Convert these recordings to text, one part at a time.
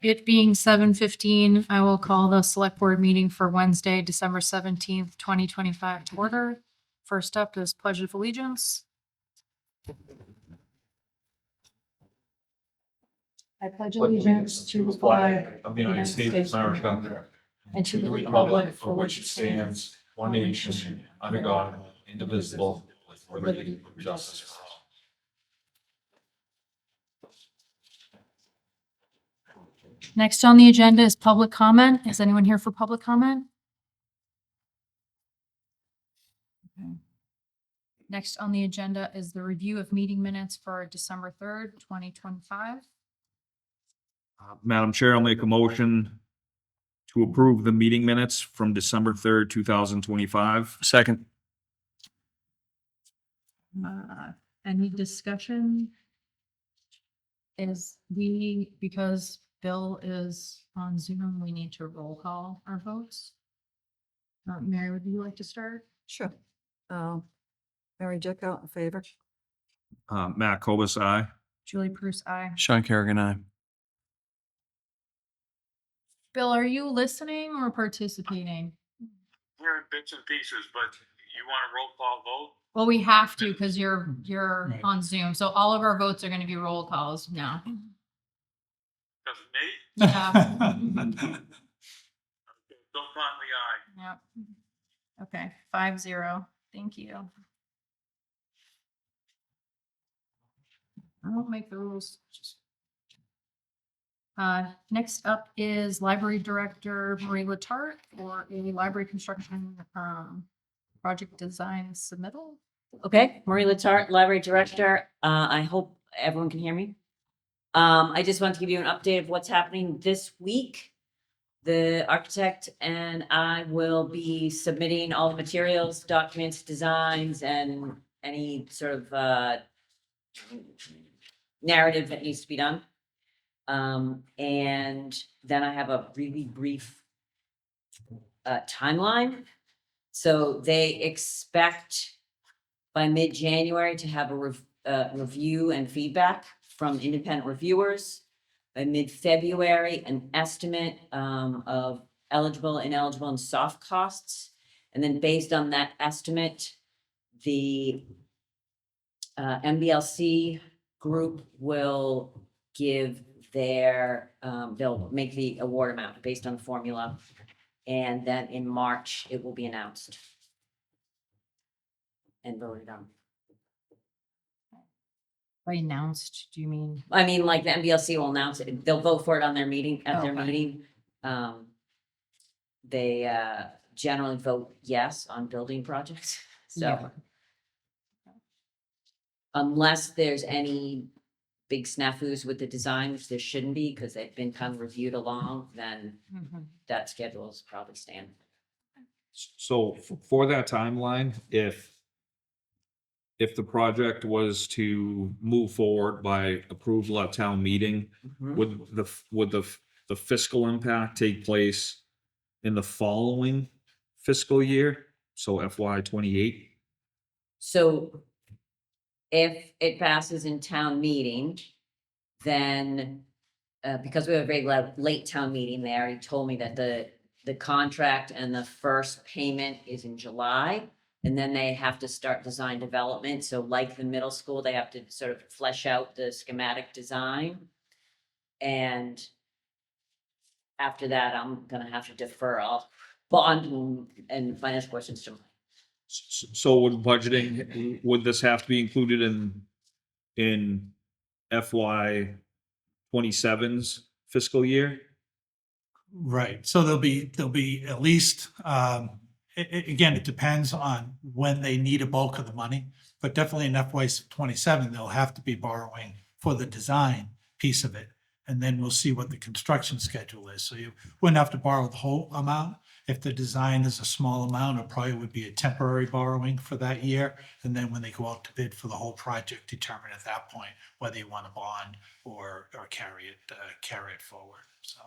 It being 7:15, I will call the select board meeting for Wednesday, December 17th, 2025 to order. First up is pledge of allegiance. I pledge allegiance to the flag of the United States of America and to the republic for which it stands, one nation, under God, indivisible, with liberty and justice for all. Next on the agenda is public comment. Is anyone here for public comment? Okay. Next on the agenda is the review of meeting minutes for December 3rd, 2025. Madam Chair, I'll make a motion to approve the meeting minutes from December 3rd, 2025. Second. Any discussion? Because Bill is on Zoom, we need to roll call our votes. Mary, would you like to start? Sure. Mary Jekyll in favor. Matt Cobus, aye. Julie Bruce, aye. Sean Kerrigan, aye. Bill, are you listening or participating? Hearing bits and pieces, but you want a roll call vote? Well, we have to because you're Right. on Zoom. So all of our votes are going to be roll calls now. Does it me? Yeah. Don't find me aye. Yep. Okay, 5-0. Thank you. I won't make the rules. Next up is Library Director Marie Letarte for a library construction project design submittal. Okay, Marie Letarte, Library Director. I hope everyone can hear me. I just want to give you an update of what's happening this week. The architect and I will be submitting all the materials, documents, designs, and any sort of narrative that needs to be done. And then I have a really brief timeline. So they expect by mid-January to have a review and feedback from independent reviewers. By mid-February, an estimate of eligible, ineligible, and soft costs. And then based on that estimate, the MBLC group will give their, they'll make the award amount based on the formula. And then in March, it will be announced and voted on. By announced, do you mean? I mean, like the MBLC will announce it. They'll vote for it on their meeting, at their Okay. meeting. They generally vote yes on building projects. So Yeah. unless there's any big snafus with the design, which there shouldn't be because they've been kind of reviewed along, then Mhm. that schedule is probably standard. So for that timeline, if the project was to move forward by approval at town meeting, would the fiscal impact take place in the following fiscal year? So FY 28? So if it passes in town meeting, then because we have a very late town meeting, they already told me that the contract and the first payment is in July. And then they have to start design development. So like the middle school, they have to sort of flesh out the schematic design. And after that, I'm gonna have to defer all bond and financial questions to. So would budgeting, would this have to be included in FY 27's fiscal year? Right, so there'll be at least, again, it depends on when they need a bulk of the money, but definitely in FY 27, they'll have to be borrowing for the design piece of it. And then we'll see what the construction schedule is. So you wouldn't have to borrow the whole amount. If the design is a small amount, it probably would be a temporary borrowing for that year. And then when they go out to bid for the whole project, determine at that point whether you want to bond or carry it forward. So,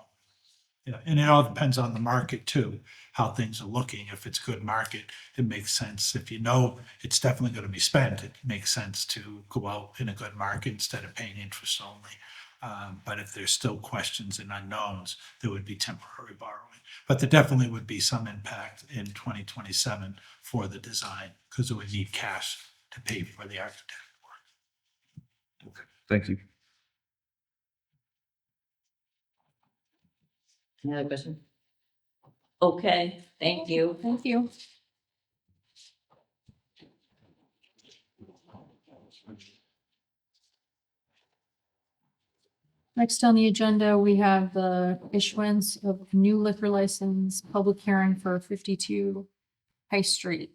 yeah, and it all depends on the market too, how things are looking. If it's good market, it makes sense. If you know it's definitely going to be spent, it makes sense to go out in a good market instead of paying interest only. But if there's still questions and unknowns, there would be temporary borrowing. But there definitely would be some impact in 2027 for the design because it would need cash to pay for the architect work. Thank you. Any other question? Okay, thank you. Thank you. Next on the agenda, we have the issuance of new liquor license, public hearing for 52 High Street.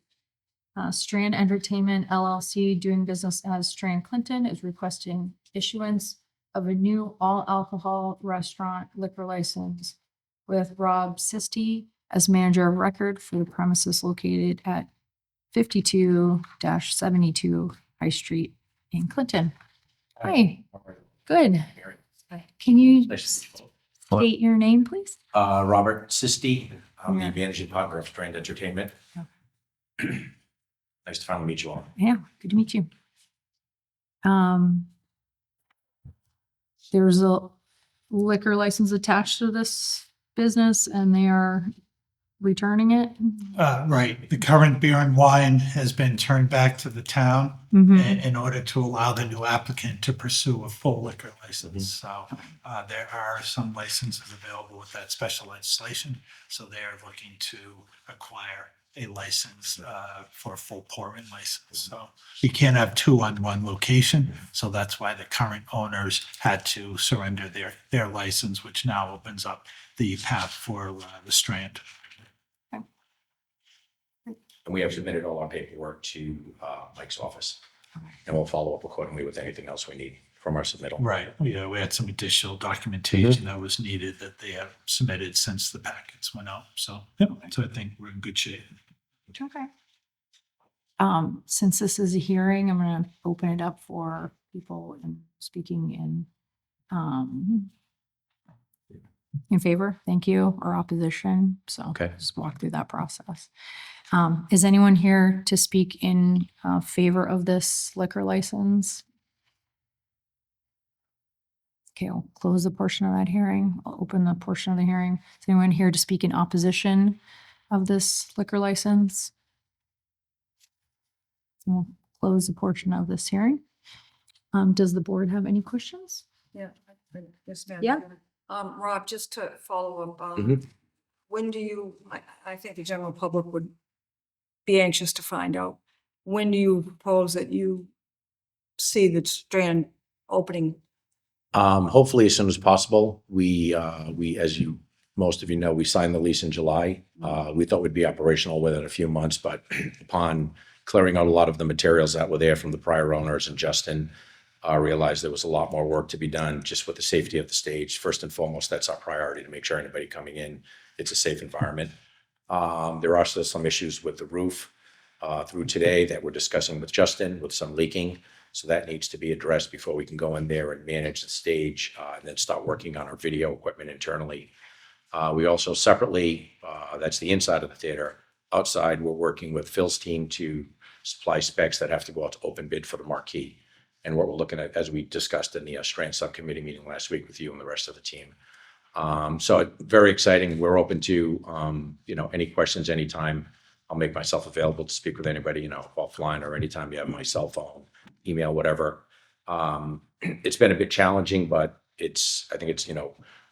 Strand Entertainment LLC, doing business as Strand Clinton, is requesting issuance of a new all alcohol restaurant liquor license with Rob Sisti as manager of record for the premises located at 52-72 High Street in Clinton. Hi, good. Can you state your name, please? Robert Sisti. I'm Yeah. the managing partner of Strand Entertainment. Nice to finally meet you all. Yeah, good to meet you. There's a liquor license attached to this business and they are returning it. Right, the current beer and wine has been turned back to the town Mhm. in order to allow the new applicant to pursue a full liquor license. So there are some licenses available with that special legislation. So they're looking to acquire a license for a full pouring license. So you can't have two on one location. So that's why the current owners had to surrender their license, which now opens up the path for the Strand. And we have submitted all our paperwork to Mike's office. And we'll follow up accordingly with anything else we need from our submittal. Right, yeah, we had some additional documentation that was needed that they have submitted since the packets went out. So, yeah, so I think we're in good shape. Okay. Since this is a hearing, I'm gonna open it up for people speaking in favor, thank you, or opposition. So Okay. just walk through that process. Is anyone here to speak in favor of this liquor license? Okay, I'll close the portion of that hearing. I'll open the portion of the hearing. Is anyone here to speak in opposition of this liquor license? We'll close the portion of this hearing. Does the board have any questions? Yeah. Yes, ma'am. Yeah. Rob, just to follow up, Mhm. when do you, I think the general public would be anxious to find out, when do you propose that you see the Strand opening? Hopefully as soon as possible. We, as most of you know, we signed the lease in July. We thought we'd be operational within a few months, but upon clearing out a lot of the materials that were there from the prior owners and Justin, realized there was a lot more work to be done just with the safety of the stage. First and foremost, that's our priority, to make sure anybody coming in, it's a safe environment. There are still some issues with the roof through today that we're discussing with Justin, with some leaking. So that needs to be addressed before we can go in there and manage the stage and then start working on our video equipment internally. We also separately, that's the inside of the theater. Outside, we're working with Phil's team to supply specs that have to go out to open bid for the marquee. And what we're looking at, as we discussed in the Strand subcommittee meeting last week with you and the rest of the team. So very exciting. We're open to, any questions anytime. I'll make myself available to speak with anybody, offline or anytime you have my cell phone, email, whatever. It's been a bit challenging, but I think it's,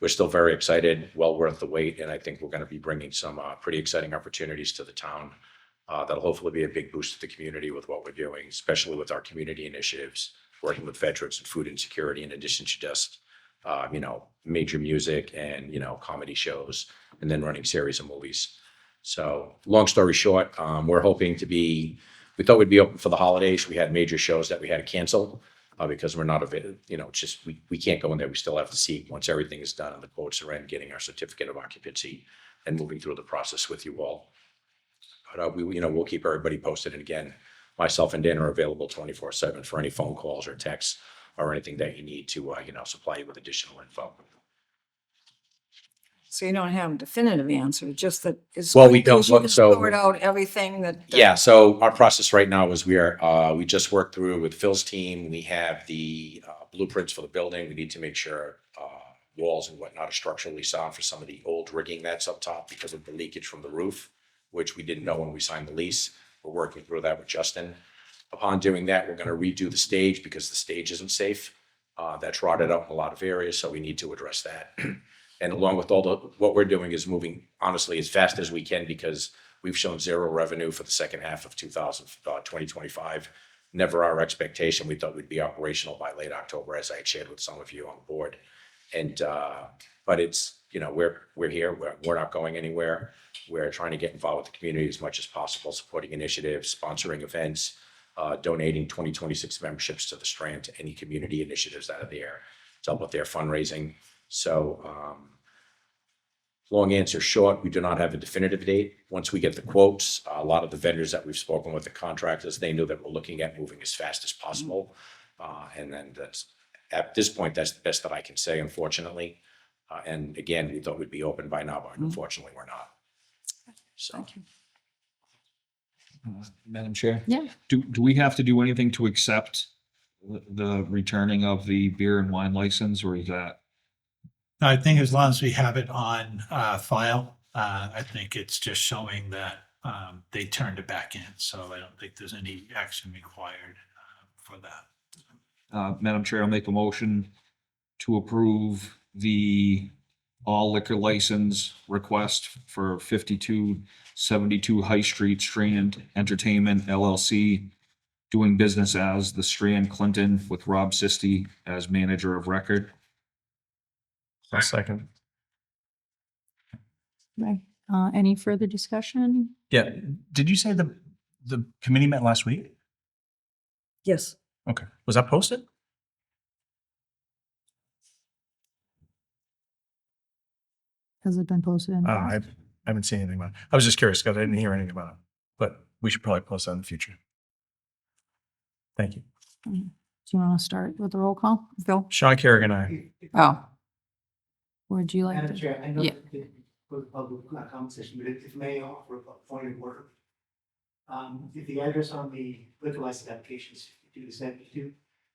we're still very excited, well worth the wait. And I think we're going to be bringing some pretty exciting opportunities to the town. That'll hopefully be a big boost to the community with what we're doing, especially with our community initiatives, working with veterans and food insecurity, in addition to just, major music and, comedy shows, and then running series of movies. So long story short, we're hoping we thought we'd be open for the holidays. We had major shows that we had to cancel because we're not available, it's just, we can't go in there. We still have to see, once everything is done and the quotes are in, getting our certificate of occupancy and moving through the process with you all. But we'll keep everybody posted. And again, myself and Dan are available 24/7 for any phone calls or texts or anything that you need to, supply you with additional info. So you don't have a definitive answer, just that it's. Well, we don't you look- can so- Sort out everything that. Yeah, so our process right now is we just worked through with Phil's team. We have the blueprints for the building. We need to make sure walls and whatnot are structurally sound for some of the old rigging that's up top because of the leakage from the roof, which we didn't know when we signed the lease. We're working through that with Justin. Upon doing that, we're gonna redo the stage because the stage isn't safe. That's rotted out in a lot of areas, so we need to address that. And along with what we're doing is moving honestly as fast as we can because we've shown zero revenue for the second half of 2025. Never our expectation. We thought we'd be operational by late October, as I had shared with some of you on the board. And, but it's, we're here, we're not going anywhere. We're trying to get involved with the community as much as possible, supporting initiatives, sponsoring events, donating 2026 memberships to the Strand, to any community initiatives that are there to help with their fundraising. So, long answer short, we do not have a definitive date. Once we get the quotes, a lot of the vendors that we've spoken with, the contractors, they knew that we're looking at moving as fast as possible. And then that's, at this point, that's the best that I can say, unfortunately. And again, we thought we'd be open by now, but unfortunately, we're not. So. Thank you. Madam Chair? Yeah. Do we have to do anything to accept the returning of the beer and wine license, or is that? I think as long as we have it on file, I think it's just showing that they turned it back in. So I don't think there's any action required for that. Madam Chair, I'll make a motion to approve the all liquor license request for 5272 High Street Strand Entertainment LLC, doing business as the Strand Clinton with Rob Sisti as manager of record. A second. Right. Any further discussion? Yeah. Did you say the committee met last week? Yes. Okay. Was that posted? Has it been posted? in the I past? haven't seen anything about it. I was just curious because I didn't hear anything about it, but we should probably post that in the future. Thank you. Do you want to start with the roll call? Phil? Sean Kerrigan, aye. Oh. Would you like Madam to? Chair, I know Yeah. that for the public conversation, but if may offer a point of order. If the address on the liquor license application is 52-72,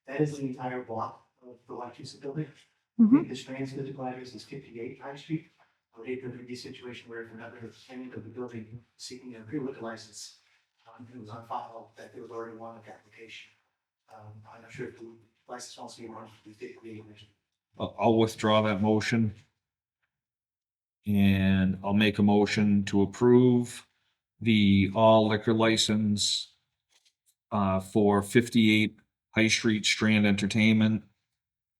that is the entire block of the Wachusett building. Mhm. The Strand's physical address is 58 High Street. I would hate for there to be a situation where if another tenant of the building seeking a liquor license, it was on file, that there was already one application. I'm not sure if the license wants to be run with 58. I'll withdraw that motion. And I'll make a motion to approve the all liquor license for 58 High Street Strand Entertainment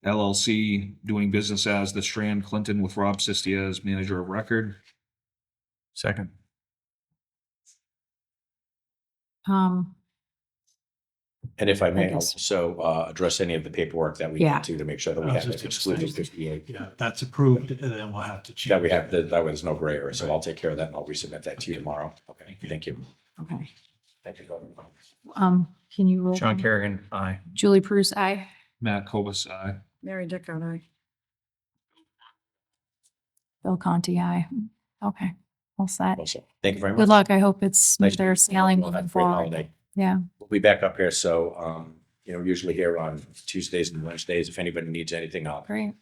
LLC, doing business as the Strand Clinton with Rob Sisti as manager of record. Second. And if I may, I I'll guess- also address any of the paperwork that we Yeah. need to make sure that we I was have just it gonna excluded say- 58. Yeah, that's approved, and then we'll have to change. That we have, that way there's no gray area. So I'll take care of that and I'll resubmit that to you tomorrow. Okay, thank you. Okay. Thank you. Can you roll? Sean call? Kerrigan, aye. Julie Bruce, aye. Matt Kobus, aye. Mary Dickard, aye. Bill Conti, aye. Okay. All set. Also, thank you very much. Good luck. I hope it's Nice smoother to meet you. sailing We'll have moving a great forward. holiday. Yeah. We'll be back up here. So, usually here on Tuesdays and Wednesdays, if anybody needs anything, Great.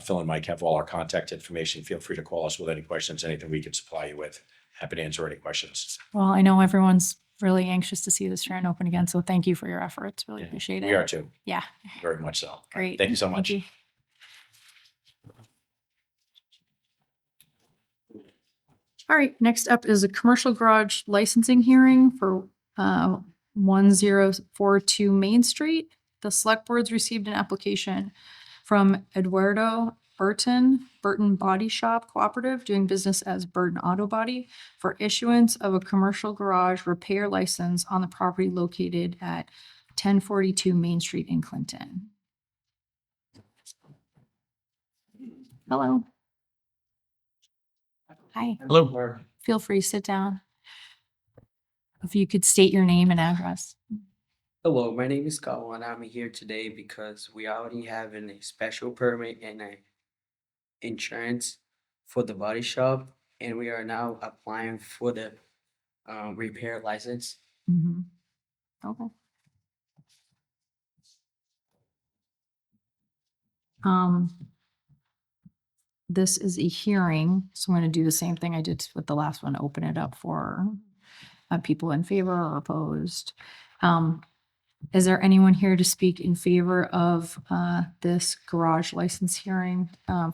Phil and Mike have all our contact information. Feel free to call us with any questions, anything we can supply you with. Happy to answer any questions. Well, I know everyone's really anxious to see the Strand open again, so thank you for your efforts. Really Yeah, appreciate it. We are too, Yeah, very much so. great. Thank you so much. you. All right, next up is a commercial garage licensing hearing for 1042 Main Street. The select board's received an application from Eduardo Burton Body Shop Cooperative, doing business as Burton Auto Body, for issuance of a commercial garage repair license on the property located at 1042 Main Street in Clinton. Hello. Hi, Hello. feel free to sit down. If you could state your name and address. Hello, my name is Colin. I'm here today because we already have a special permit and a insurance for the body shop, and we are now applying for the repair license. Mhm. Okay. This is a hearing, so I'm gonna do the same thing I did with the last one, open it up for people in favor or opposed. Is there anyone here to speak in favor of this garage license hearing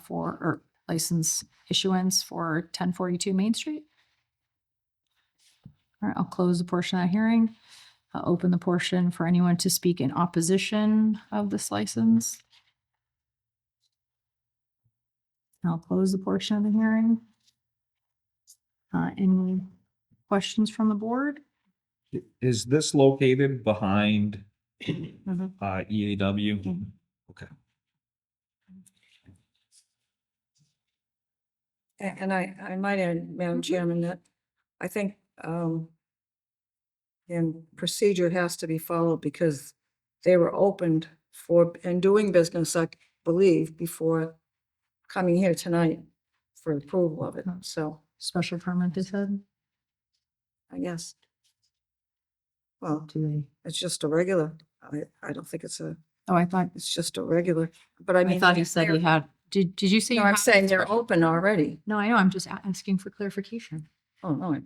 or license issuance for 1042 Main Street? All right, I'll close the portion of that hearing. I'll open the portion for anyone to speak in opposition of this license. I'll close the portion of the hearing. Any questions from the board? Is this located behind Mhm. EAW? Mhm. Okay. And I might add, Madam Chairman, that I think, and procedure has to be followed because they were opened for, and doing business, I believe, before coming here tonight for approval of it, so Special permit, they said? I guess. Well, Do they? it's just a regular, I don't think it's Oh, I thought, it's just a regular, but I I mean. thought he said he they're- had, did you say? No, you I'm had saying they're special- open already. No, I know, I'm just asking for clarification. Oh, no,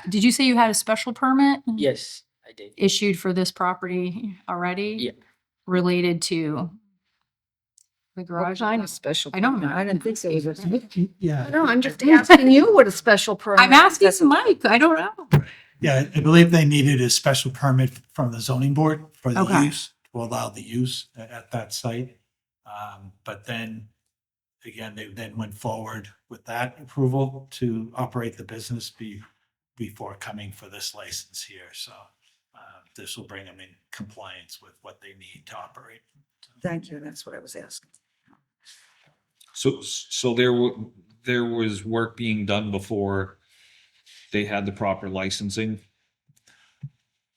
Did you say you had a special permit? Yes, I did. Issued for this property already? Yeah. Related to the garage? I a special. I know, permit. I didn't think so. Was a- Yeah. No, I'm just asking you what a special permit. I'm asking That's- Mike, I don't know. Yeah, I believe they needed a special permit from the zoning board for the Okay. use, to allow the use at that site. But then, again, they then went forward with that approval to operate the business before coming for this license here. So this will bring them in compliance with what they need to operate. Thank you, that's what I was asking. So there was work being done before they had the proper licensing?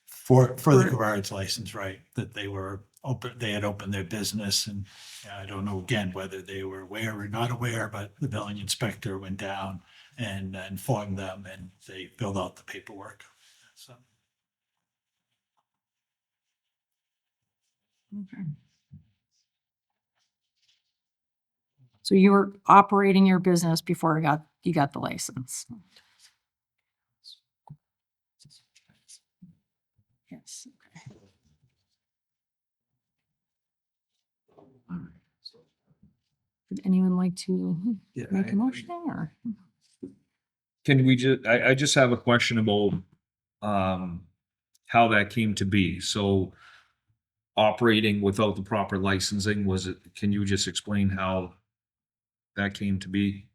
For the garage license, right, that they were open, they had opened their business, and I don't know again whether they were aware or not aware, but the building inspector went down and informed them, and they filled out the paperwork. So So you were operating your business before you got the license? Yes, okay. All right. Would anyone like to make a motion or? Can we just, I just have a question about how that came to be. So operating without the proper licensing, can you just explain how that came to be?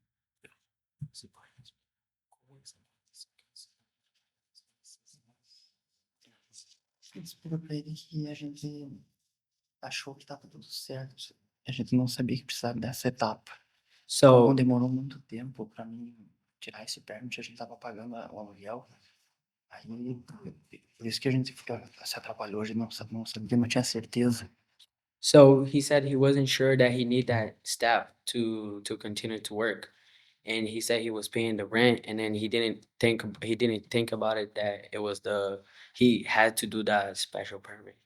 Explicou pra ele que a gente achou que tava tudo certo. A gente não sabia que precisava dessa etapa. So Então demorou muito tempo pra mim tirar esse permit, a gente tava pagando o aluguel. Aí, por isso que a gente se atrapalhou, a gente não sabia, não tinha certeza. So he said he wasn't sure that he need that staff to continue to work, and he said he was paying the rent, and then he didn't think about it that it was he had to do that special permit.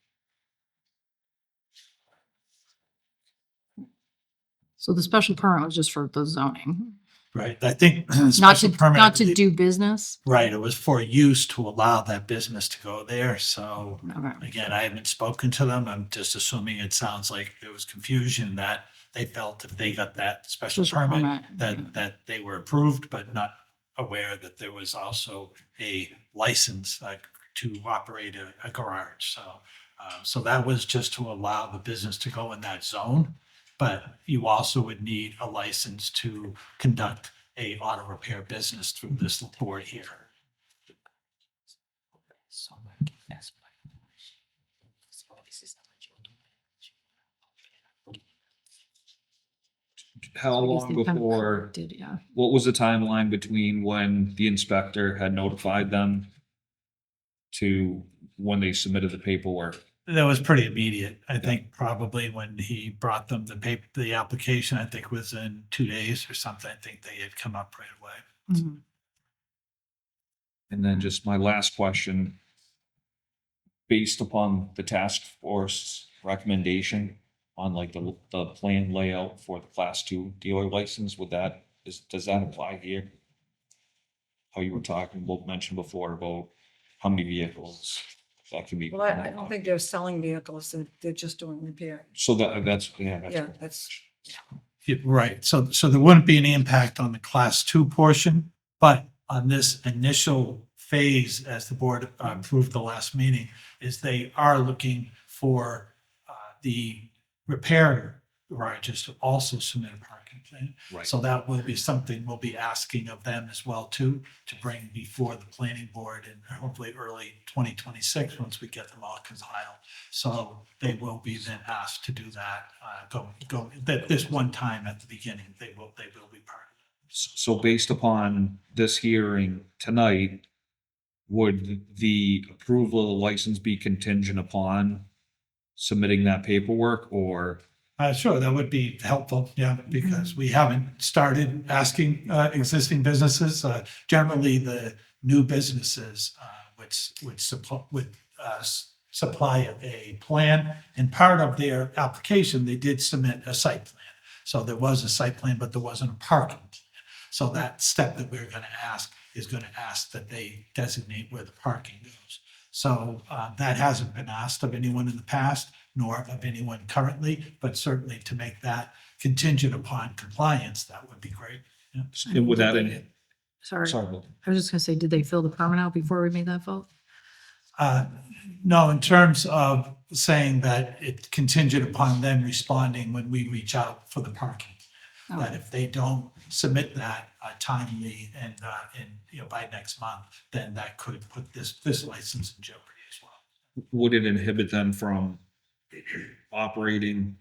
So the special permit was just for the zoning, right, I think not special to, permit. not to do business? Right, it was for use to allow that business to go there. So Okay. again, I haven't spoken to them. I'm just assuming it sounds like there was confusion that they felt if they got that special Special permit, permit, that they were approved, but not aware that there was also a license to operate a garage. So that was just to allow the business to go in that zone. But you also would need a license to conduct a auto repair business through this board here. How So I guess long they kind of before, corrected, yeah. what was the timeline between when the inspector had notified them to when they submitted the paperwork? That was pretty immediate. I think probably when he brought them the application, I think was in 2 days or something. I think they had come up right away. And then just my last question. Based upon the task force recommendation on like the plan layout for the class 2 dealer license, does that apply here? How you were talking, mentioned before about how many vehicles that can be. Well, I don't think they're selling vehicles, they're just doing repair. So that's. Yeah, that's, Yeah, right. So there wouldn't be any impact on the class 2 portion, but on this initial phase, as the board approved the last meeting, is they are looking for the repair garages to also submit a parking plan. Right. So that will be something we'll be asking of them as well too, to bring before the planning board in hopefully early 2026, once we get them all compiled. So they will be then asked to do that, this one time at the beginning, they will be part of it. So based upon this hearing tonight, would the approval of the license be contingent upon submitting that paperwork, or? Sure, that would be helpful, yeah, because we haven't started asking existing businesses. Generally, the new businesses would supply a plan, and part of their application, they did submit a site plan. So there was a site plan, but there wasn't a parking plan. So that step that we're going to ask is going to ask that they designate where the parking goes. So that hasn't been asked of anyone in the past, nor of anyone currently, but certainly to make that contingent upon compliance, that would be great. Yeah. And would that in? Sorry, Sorry, Bill. I was just gonna say, did they fill the permit out before we made that vote? No, in terms of saying that it's contingent upon them responding when we reach out for the parking. That if they don't submit that timely and by next month, then that could put this license in jeopardy as well. Would it inhibit them from operating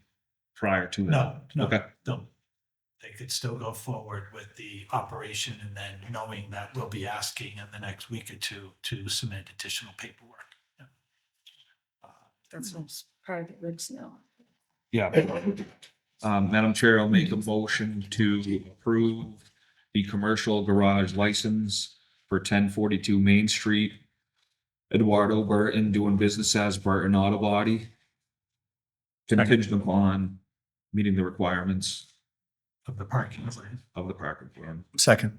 prior to that? No, Okay. no. They could still go forward with the operation, and then knowing that we'll be asking in the next week or two to submit additional paperwork. Yeah. that's part of the rigs now. Yeah. Madam Chair, I'll make a motion to approve the commercial garage license for 1042 Main Street. Eduardo Burton, doing business as Burton Auto Body. Contingent upon meeting the requirements Of the parking plan. of the parking plan. Second.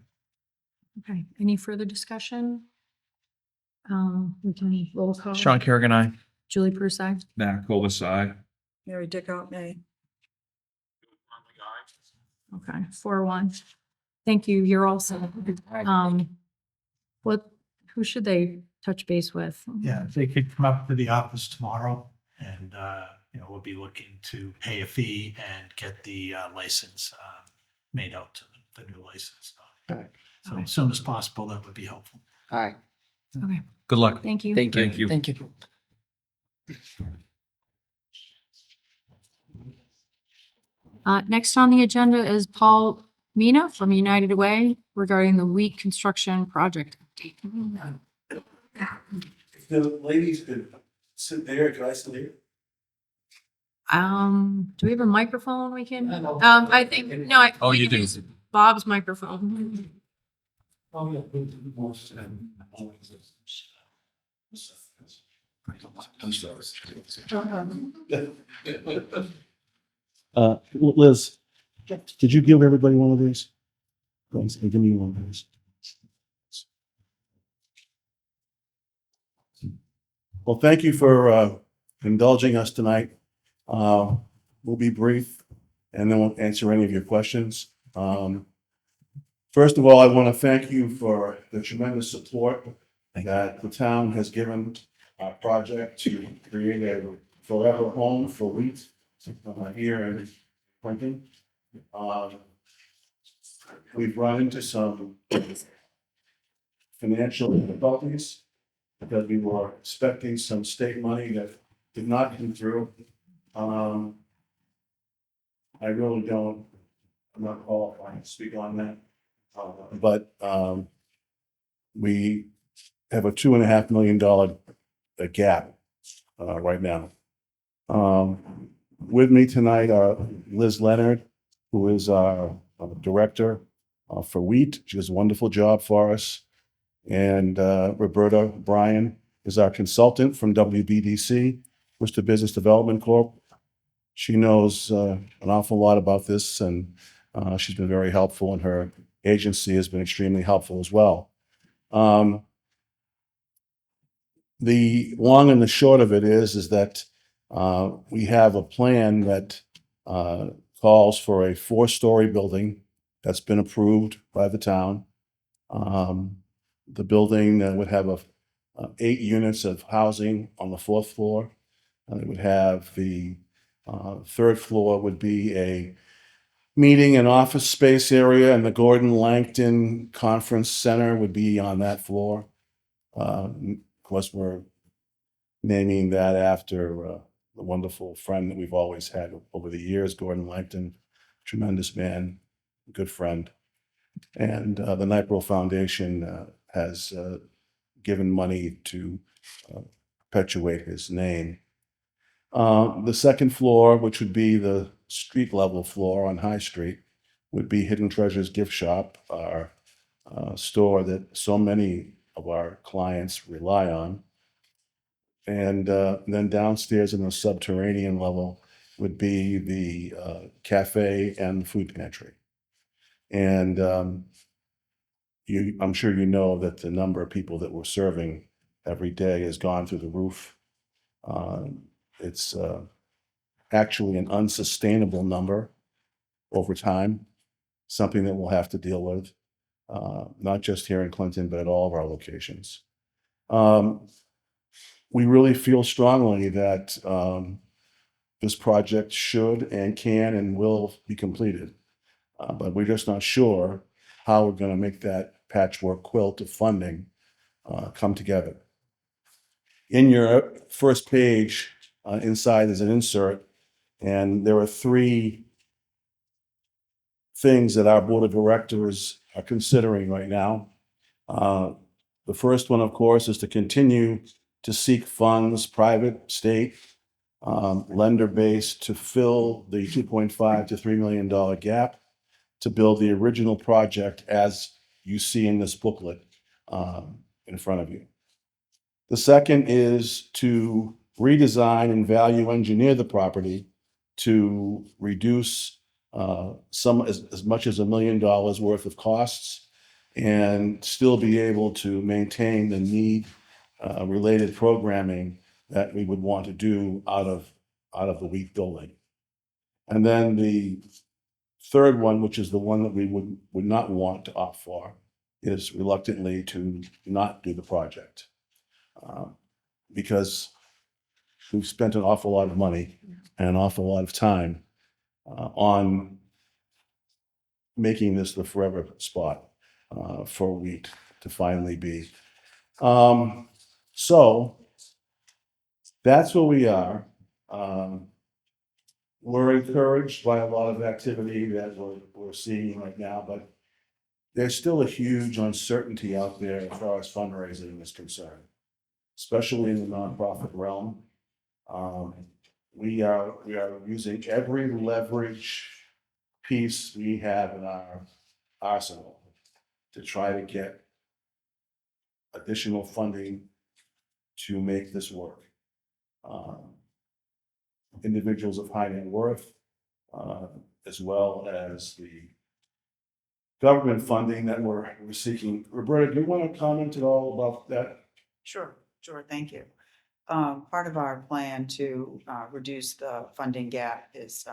Okay, any further discussion? We can roll call. Sean Kerrigan, aye. Julie Bruce, aye. Matt Kovasai. Mary Dickout, nay. Okay, 4-1. Thank you, you're all set. Who should they touch base with? Yeah, if they could come up to the office tomorrow, and we'll be looking to pay a fee and get the license made out to the new license. So as soon as possible, that would be helpful. All right. Okay, Good luck. thank you. Thank you. Thank you. Thank you. Next on the agenda is Paul Mina from United Way regarding the Wheat construction project update. If the ladies could sit there, could I sit here? Do we have a microphone we can, I think, no, I. Oh, we you can do. use Bob's microphone. Oh, yeah. Liz, did you give everybody one of these? Thanks, and give me one of these. Well, thank you for indulging us tonight. We'll be brief and then we'll answer any of your questions. First of all, I want to thank you for the tremendous support that the town has given our project to create a forever home for wheat here in Clinton. We've run into some financial difficulties because we were expecting some state money that did not come through. I really don't, I'm not qualified to speak on that. But we have a $2.5 million gap right now With me tonight are Liz Leonard, who is our director for wheat. She does a wonderful job for us. And Roberta Bryan is our consultant from WBDC, Worcester Business Development Corp. She knows an awful lot about this, and she's been very helpful, and her agency has been extremely helpful as well. The long and the short of it is that we have a plan that calls for a 4-story building that's been approved by the town. The building would have 8 units of housing on the 4th floor. It would have the 3rd floor would be a meeting and office space area, and the Gordon Langton Conference Center would be on that floor. Of course, we're naming that after the wonderful friend that we've always had over the years, Gordon Langton, tremendous man, good friend. And the Nipro Foundation has given money to perpetuate his name. The 2nd floor, which would be the street level floor on High Street, would be Hidden Treasures Gift Shop, our store that so many of our clients rely on. And then downstairs in the subterranean level would be the cafe and food pantry. And I'm sure you know that the number of people that we're serving every day has gone through the roof. It's actually an unsustainable number over time, something that we'll have to deal with, not just here in Clinton, but at all of our locations. We really feel strongly that this project should and can and will be completed, but we're just not sure how we're going to make that patchwork quilt of funding come together. In your first page, inside there's an insert, and there are 3 things that our board of directors are considering right now. The first one, of course, is to continue to seek funds, private, state, lender-based, to fill the $2.5 to $3 million gap to build the original project as you see in this booklet in front of you. The second is to redesign and value engineer the property to reduce as much as $1 million worth of costs and still be able to maintain the need related programming that we would want to do out of the wheat building. And then the third one, which is the one that we would not want to opt for, is reluctantly to not do the project. Because we've spent an awful lot of money and an awful lot of time on making this the forever spot for wheat to finally be. So that's where we are. We're encouraged by a lot of activity that we're seeing right now, but there's still a huge uncertainty out there as far as fundraising is concerned, especially in the nonprofit realm. We are using every leverage piece we have in our arsenal to try to get additional funding to make this work. Individuals of high net worth, as well as the government funding that we're seeking. Roberta, do you want to comment at all about that? Sure, thank you. Part of our plan to reduce the funding gap is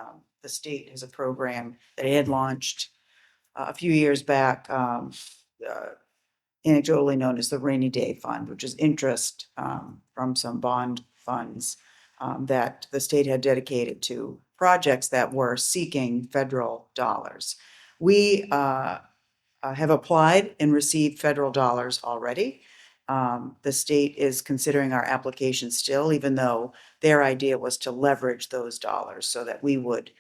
the state has a program that it had launched a few years back, anecdotally known as the Rainy Day Fund, which is interest from some bond funds that the state had dedicated to projects that were seeking federal dollars. We have applied and received federal dollars already. The state is considering our application still, even though their idea was to leverage those dollars so that we would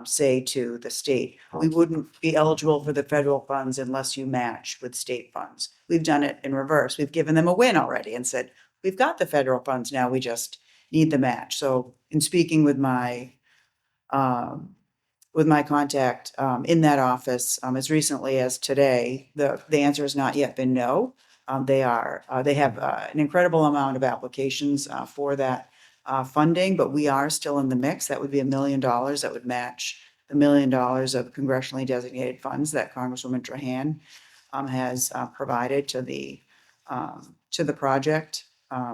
say to the state, we wouldn't be eligible for the federal funds unless you match with state funds. We've done it in reverse. We've given them a win already and said, we've got the federal funds now, we just need the match. So in speaking with my contact in that office as recently as today, the answer has not yet been no. They have an incredible amount of applications for that funding, but we are still in the mix. That would be $1 million that would match the $1 million of congressionally designated funds that Congresswoman Trahan has provided to the project.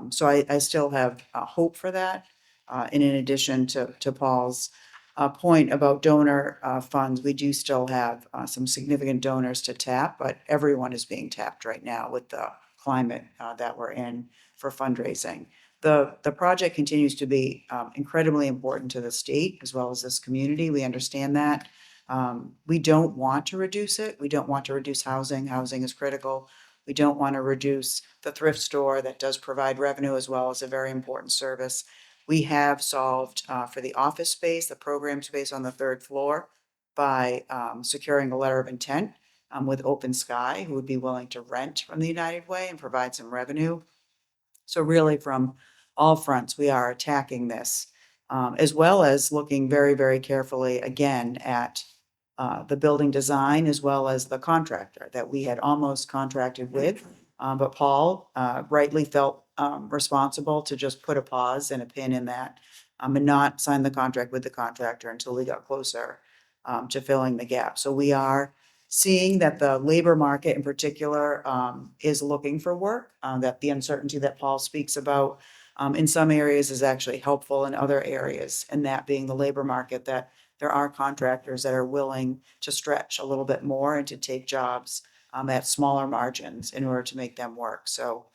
So I still have hope for that. And in addition to Paul's point about donor funds, we do still have some significant donors to tap, but everyone is being tapped right now with the climate that we're in for fundraising. The project continues to be incredibly important to the state as well as this community. We understand that. We don't want to reduce it. We don't want to reduce housing. Housing is critical. We don't want to reduce the thrift store that does provide revenue as well as a very important service. We have solved for the office space, the program space on the third floor by securing a letter of intent with Open Sky, who would be willing to rent from the United Way and provide some revenue. So really from all fronts, we are attacking this, as well as looking very, very carefully again at the building design as well as the contractor that we had almost contracted with. But Paul rightly felt responsible to just put a pause and a pin in that and not sign the contract with the contractor until we got closer to filling the gap. So we are seeing that the labor market in particular is looking for work, that the uncertainty that Paul speaks about in some areas is actually helpful in other areas, and that being the labor market, that there are contractors that are willing to stretch a little bit more and to take jobs at smaller margins in order to make them work. So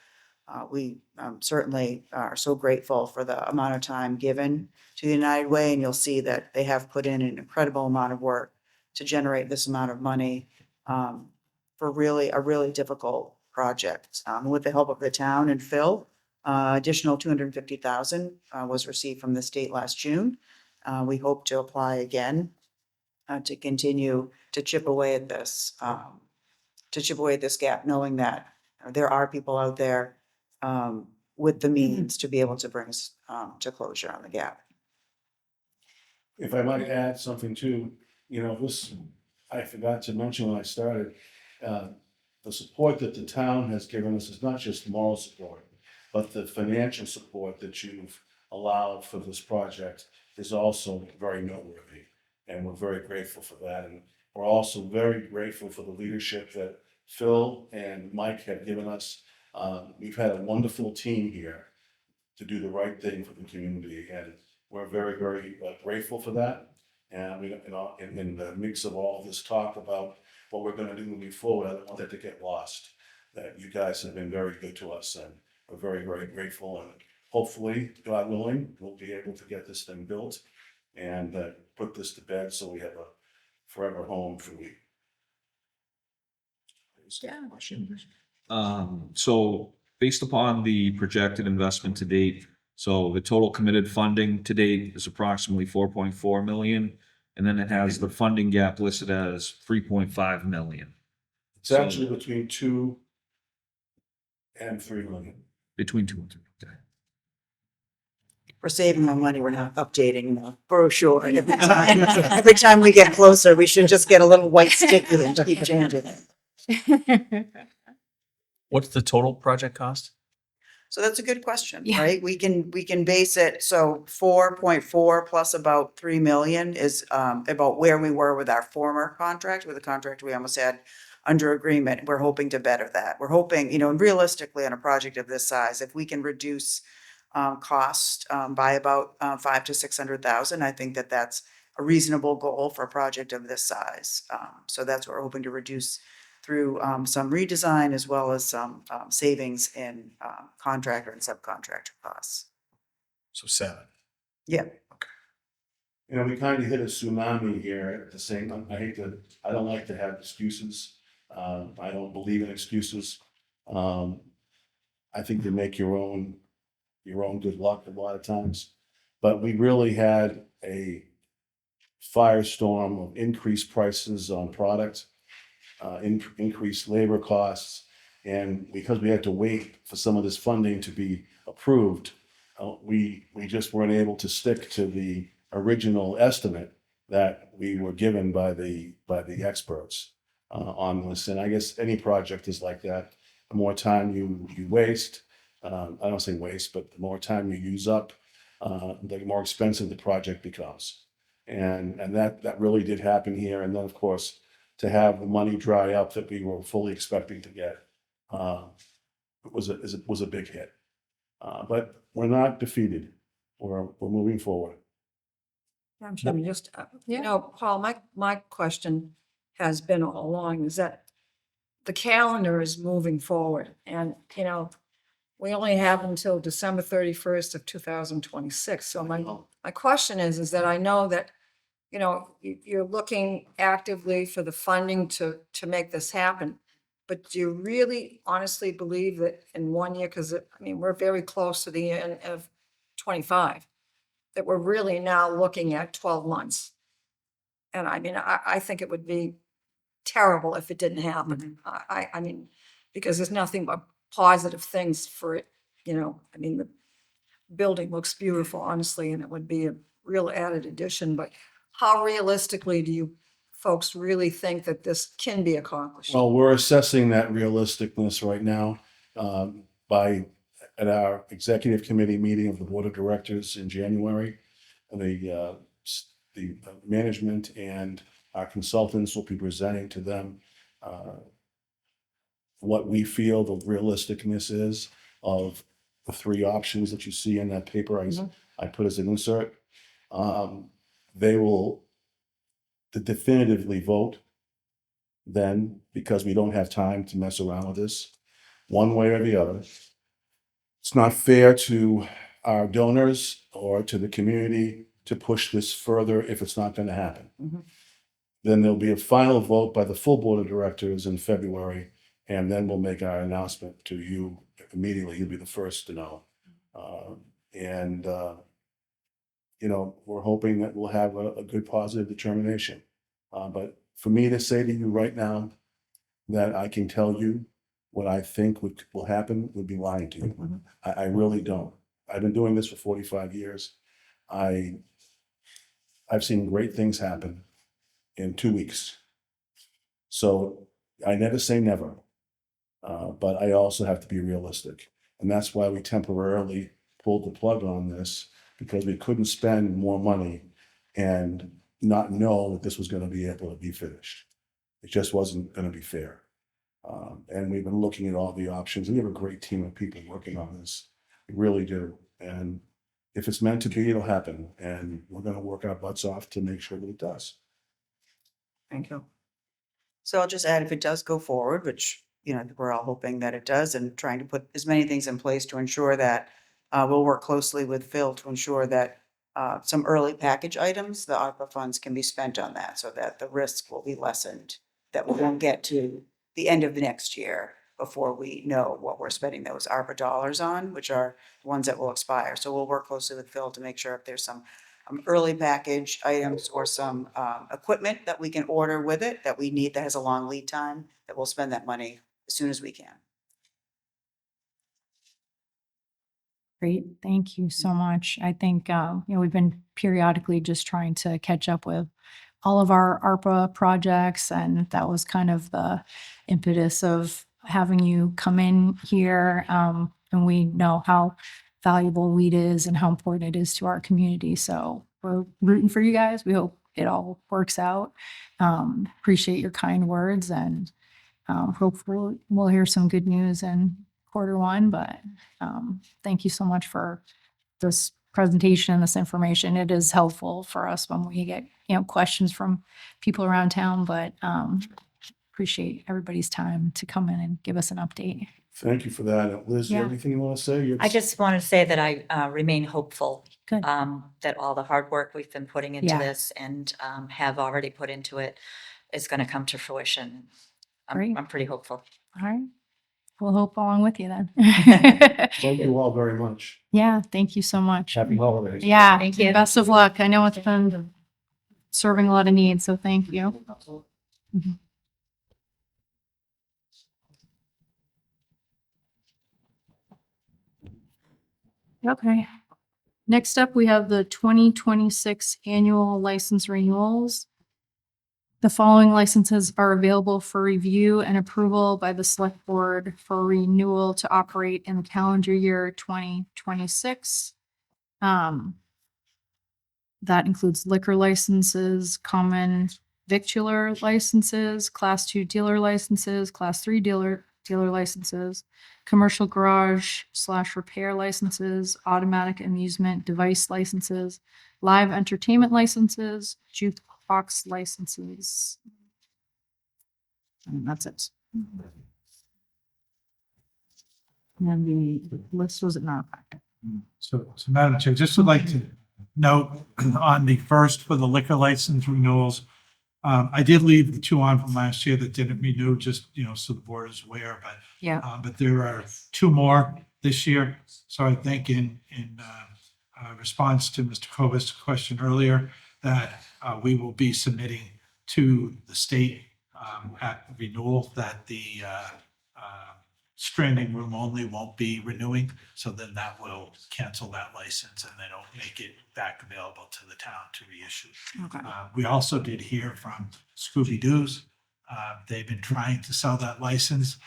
we certainly are so grateful for the amount of time given to the United Way, and you'll see that they have put in an incredible amount of work to generate this amount of money for a really difficult project. With the help of the town and Phil, additional $250,000 was received from the state last June. We hope to apply again to continue to chip away at this gap, knowing that there are people out there with the means to be able to bring us to closure on the gap. If I might add something too, I forgot to mention when I started, the support that the town has given us is not just moral support, but the financial support that you've allowed for this project is also very noteworthy. And we're very grateful for that. And we're also very grateful for the leadership that Phil and Mike have given us. We've had a wonderful team here to do the right thing for the community, and we're very, very grateful for that. And we, in the mix of all this talk about what we're going to do moving forward, I don't want that to get lost. That you guys have been very good to us, and we're very, very grateful. And hopefully, God willing, we'll be able to get this thing built and put this to bed so we have a forever home for you. Yeah. So based upon the projected investment to date, so the total committed funding to date is approximately 4.4 million. And then it has the funding gap listed as 3.5 million. It's actually between 2 and 3 million. Between 2 and 3, okay. We're saving our money. We're not updating the brochure every time. Every time we get closer, we should just get a little white sticker and keep changing it. What's the total project cost? So that's a good question, Yeah. right? We can base it, so 4.4 plus about 3 million is about where we were with our former contract, with the contract we almost had under agreement. We're hoping to better that. We're hoping, and realistically on a project of this size, if we can reduce cost by about 500,000 to 600,000, I think that that's a reasonable goal for a project of this size. So that's what we're hoping to reduce through some redesign as well as some savings in contractor and subcontractor costs. So 7. Yeah. We kind of hit a tsunami here at the same time. I don't like to have excuses. I don't believe in excuses. I think you make your own good luck a lot of times. But we really had a firestorm of increased prices on product, increased labor costs. And because we had to wait for some of this funding to be approved, we just weren't able to stick to the original estimate that we were given by the experts on this. And I guess any project is like that. The more time you waste, I don't say waste, but the more time you use up, the more expensive the project becomes. And that really did happen here. And then, of course, to have the money dry up that we were fully expecting to get was a big hit. But we're not defeated. We're moving forward. I'm just, you know, Paul, my question has been all along is that the calendar is moving forward and, you know, we only have until December 31st of 2026. So my question is that I know that, you know, you're looking actively for the funding to make this happen. But do you really honestly believe that in 1 year, because I mean, we're very close to the end of 25, that we're really now looking at 12 months? And I mean, I think it would be terrible if it didn't happen. I mean, because there's nothing but positive things for it, you know. I mean, the building looks beautiful, honestly, and it would be a real added addition. But how realistically do you folks really think that this can be accomplished? Well, we're assessing that realisticness right now at our executive committee meeting of the board of directors in January. The management and our consultants will be presenting to them what we feel the realisticness is of the three options that you see in that paper I put as an insert. They will definitively vote then, because we don't have time to mess around with this one way or the other. It's not fair to our donors or to the community to push this further if it's not going to happen. Then there'll be a final vote by the full board of directors in February, and then we'll make our announcement to you immediately. You'll be the first to know. You know, we're hoping that we'll have a good positive determination. But for me to say to you right now that I can tell you what I think will happen would be lying to you. I really don't. I've been doing this for 45 years. I've seen great things happen in 2 weeks. So I never say never, but I also have to be realistic. And that's why we temporarily pulled the plug on this, because we couldn't spend more money and not know that this was going to be able to be finished. It just wasn't going to be fair. And we've been looking at all the options. We have a great team of people working on this. We really do. And if it's meant to be, it'll happen. And we're going to work our butts off to make sure that it does. Thank you. So I'll just add, if it does go forward, which, you know, we're all hoping that it does, and trying to put as many things in place to ensure that we'll work closely with Phil to ensure that some early package items, the ARPA funds can be spent on that, so that the risk will be lessened, that we won't get to the end of the next year before we know what we're spending those ARPA dollars on, which are the ones that will expire. So we'll work closely with Phil to make sure if there's some early package items or some equipment that we can order with it that we need that has a long lead time, that we'll spend that money as soon as we can. Great, thank you so much. I think, you know, we've been periodically just trying to catch up with all of our ARPA projects, and that was kind of the impetus of having you come in here. And we know how valuable weed is and how important it is to our community. So we're rooting for you guys. We hope it all works out. Appreciate your kind words, and hopefully we'll hear some good news in Q1. But thank you so much for this presentation, this information. It is helpful for us when we get, you know, questions from people around town, but appreciate everybody's time to come in and give us an update. Thank you for that. Liz, you have anything you want to say? I just want to say that I remain hopeful Good. that all the hard work we've been putting into Yeah. this and have already put into it is going to come to fruition. Great. I'm pretty hopeful. All right. We'll hope along with you then. Thank you all very much. Yeah, thank you so much. Happy holidays. Yeah, Thank you. best of luck. I know it's been serving a lot of needs, so thank you. Mhm. Okay, Next up, we have the 2026 annual license renewals. The following licenses are available for review and approval by the select board for renewal to operate in the calendar year 2026. That includes liquor licenses, common victular licenses, class 2 dealer licenses, class 3 dealer licenses, commercial garage / repair licenses, automatic amusement device licenses, live entertainment licenses, jukebox licenses. And that's it. And the list was in our packet. So Madam Chair, just would like to note on the first for the liquor license renewals, I did leave the 2 on from last year that didn't renew, just, so the board is aware, but there are 2 more this year. So I think in response to Mr. Kovas' question earlier, that we will be submitting to the state at renewal that the standing room only won't be renewing. So then that will cancel that license and they don't make it back available to the town to reissue. Okay. We also did hear from Scooby Doo's. They've been trying to sell that license.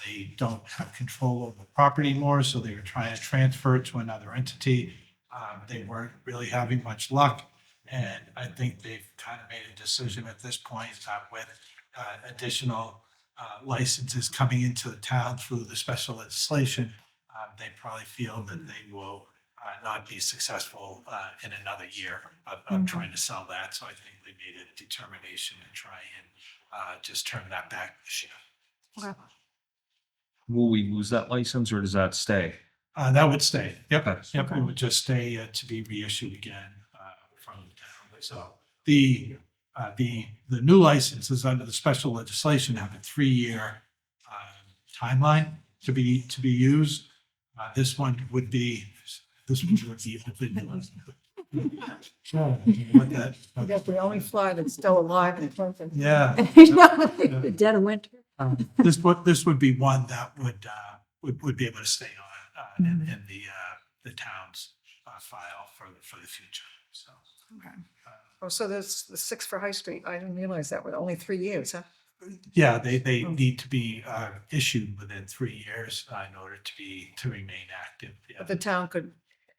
They don't have control over the property anymore, so they were trying to transfer it to another entity. They weren't really having much luck. And I think they've kind of made a decision at this point that with additional licenses coming into the town through the special legislation, they probably feel that they will not be successful in another year of trying to sell that. So I think they made a determination to try and just turn that back this year. Okay. Will we lose that license or does that stay? That would stay. Yep. Okay. Yep. It would just stay to be reissued again from the town. So the new licenses under the special legislation have a 3-year timeline to be used. This one would be what that. I guess the only fly that's still alive in front of. Yeah. The dead of winter. This would be one that would be able to stay on in the town's file for the future. So. Okay. Oh, so there's the 6 for High Street. I didn't realize that was only 3 years, huh? Yeah, they need to be issued within 3 years in order to remain active. Yeah. But the town could,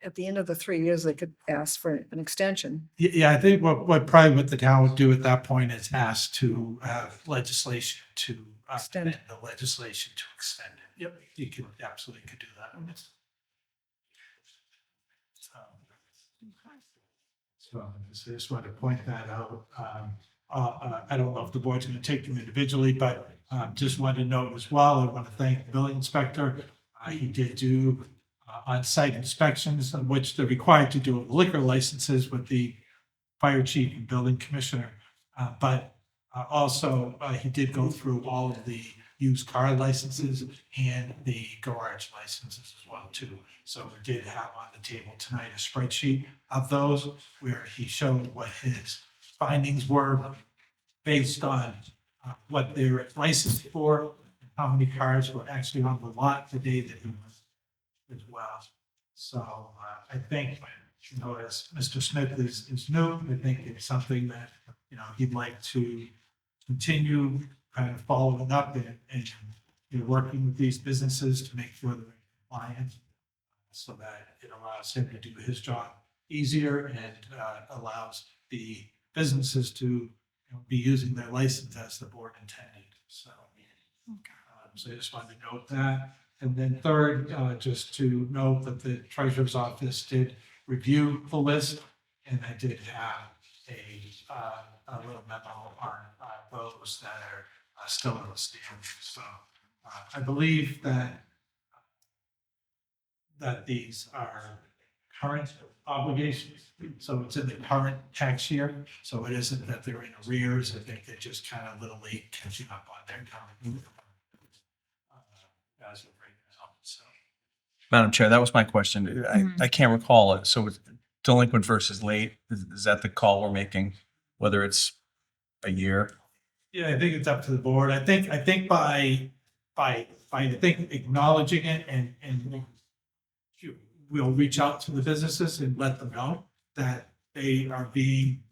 at the end of the 3 years, they could ask for an extension. Yeah, I think what the town would do at that point is ask to have legislation to Extend. amend the legislation to extend it. Yep, you could absolutely do that. So I just wanted to point that out. I don't know if the board's going to take them individually, but just wanted to note as well, I want to thank the building inspector. He did do on-site inspections, which they're required to do with liquor licenses with the fire chief and building commissioner. But also, he did go through all of the used car licenses and the garage licenses as well too. So we did have on the table tonight a spreadsheet of those where he showed what his findings were based on what they were licensed for, how many cars were actually on the lot the day that he was as well. So I think, as Mr. Smith is new, I think it's something that, he'd like to continue kind of following up and working with these businesses to make sure they're compliant so that it allows him to do his job easier and allows the businesses to be using their license as the board intended. So, so I just wanted to note that. And then third, just to note that the treasurer's office did review the list, and I did have a little memo on those that are still in the standing. So I believe that these are current obligations. So it's in the current tax year. So it isn't that they're in arrears. I think they're just kind of a little late catching up on their time. As of right now. So. Madam Chair, that was my question. I can't recall it. So it's delinquent versus late, is that the call we're making, whether it's a year? Yeah, I think it's up to the board. I think by acknowledging it and we'll reach out to the businesses and let them know that they are being,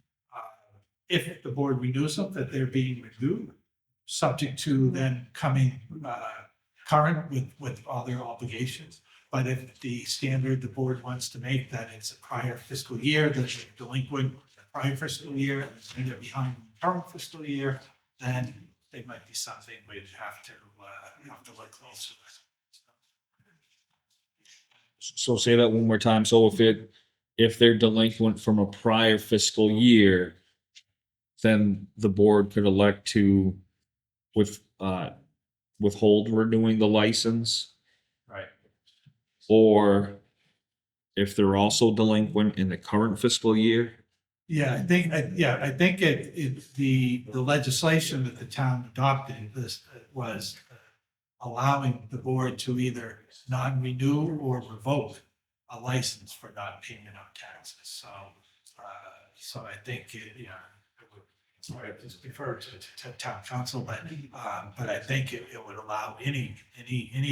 if the board renews them, that they're being renewed, subject to then coming current with all their obligations. But if the standard the board wants to make that it's a prior fiscal year, that they're delinquent the prior fiscal year, and they're behind the current fiscal year, then they might be something we'd have to look closer at. So say that one more time. So if they're delinquent from a prior fiscal year, then the board could elect to withhold renewing the license. Right. Or if they're also delinquent in the current fiscal year. Yeah, I think the legislation that the town adopted was allowing the board to either non-renew or revoke a license for not payment of taxes. So I think sorry, I just refer to town council, but I think it would allow any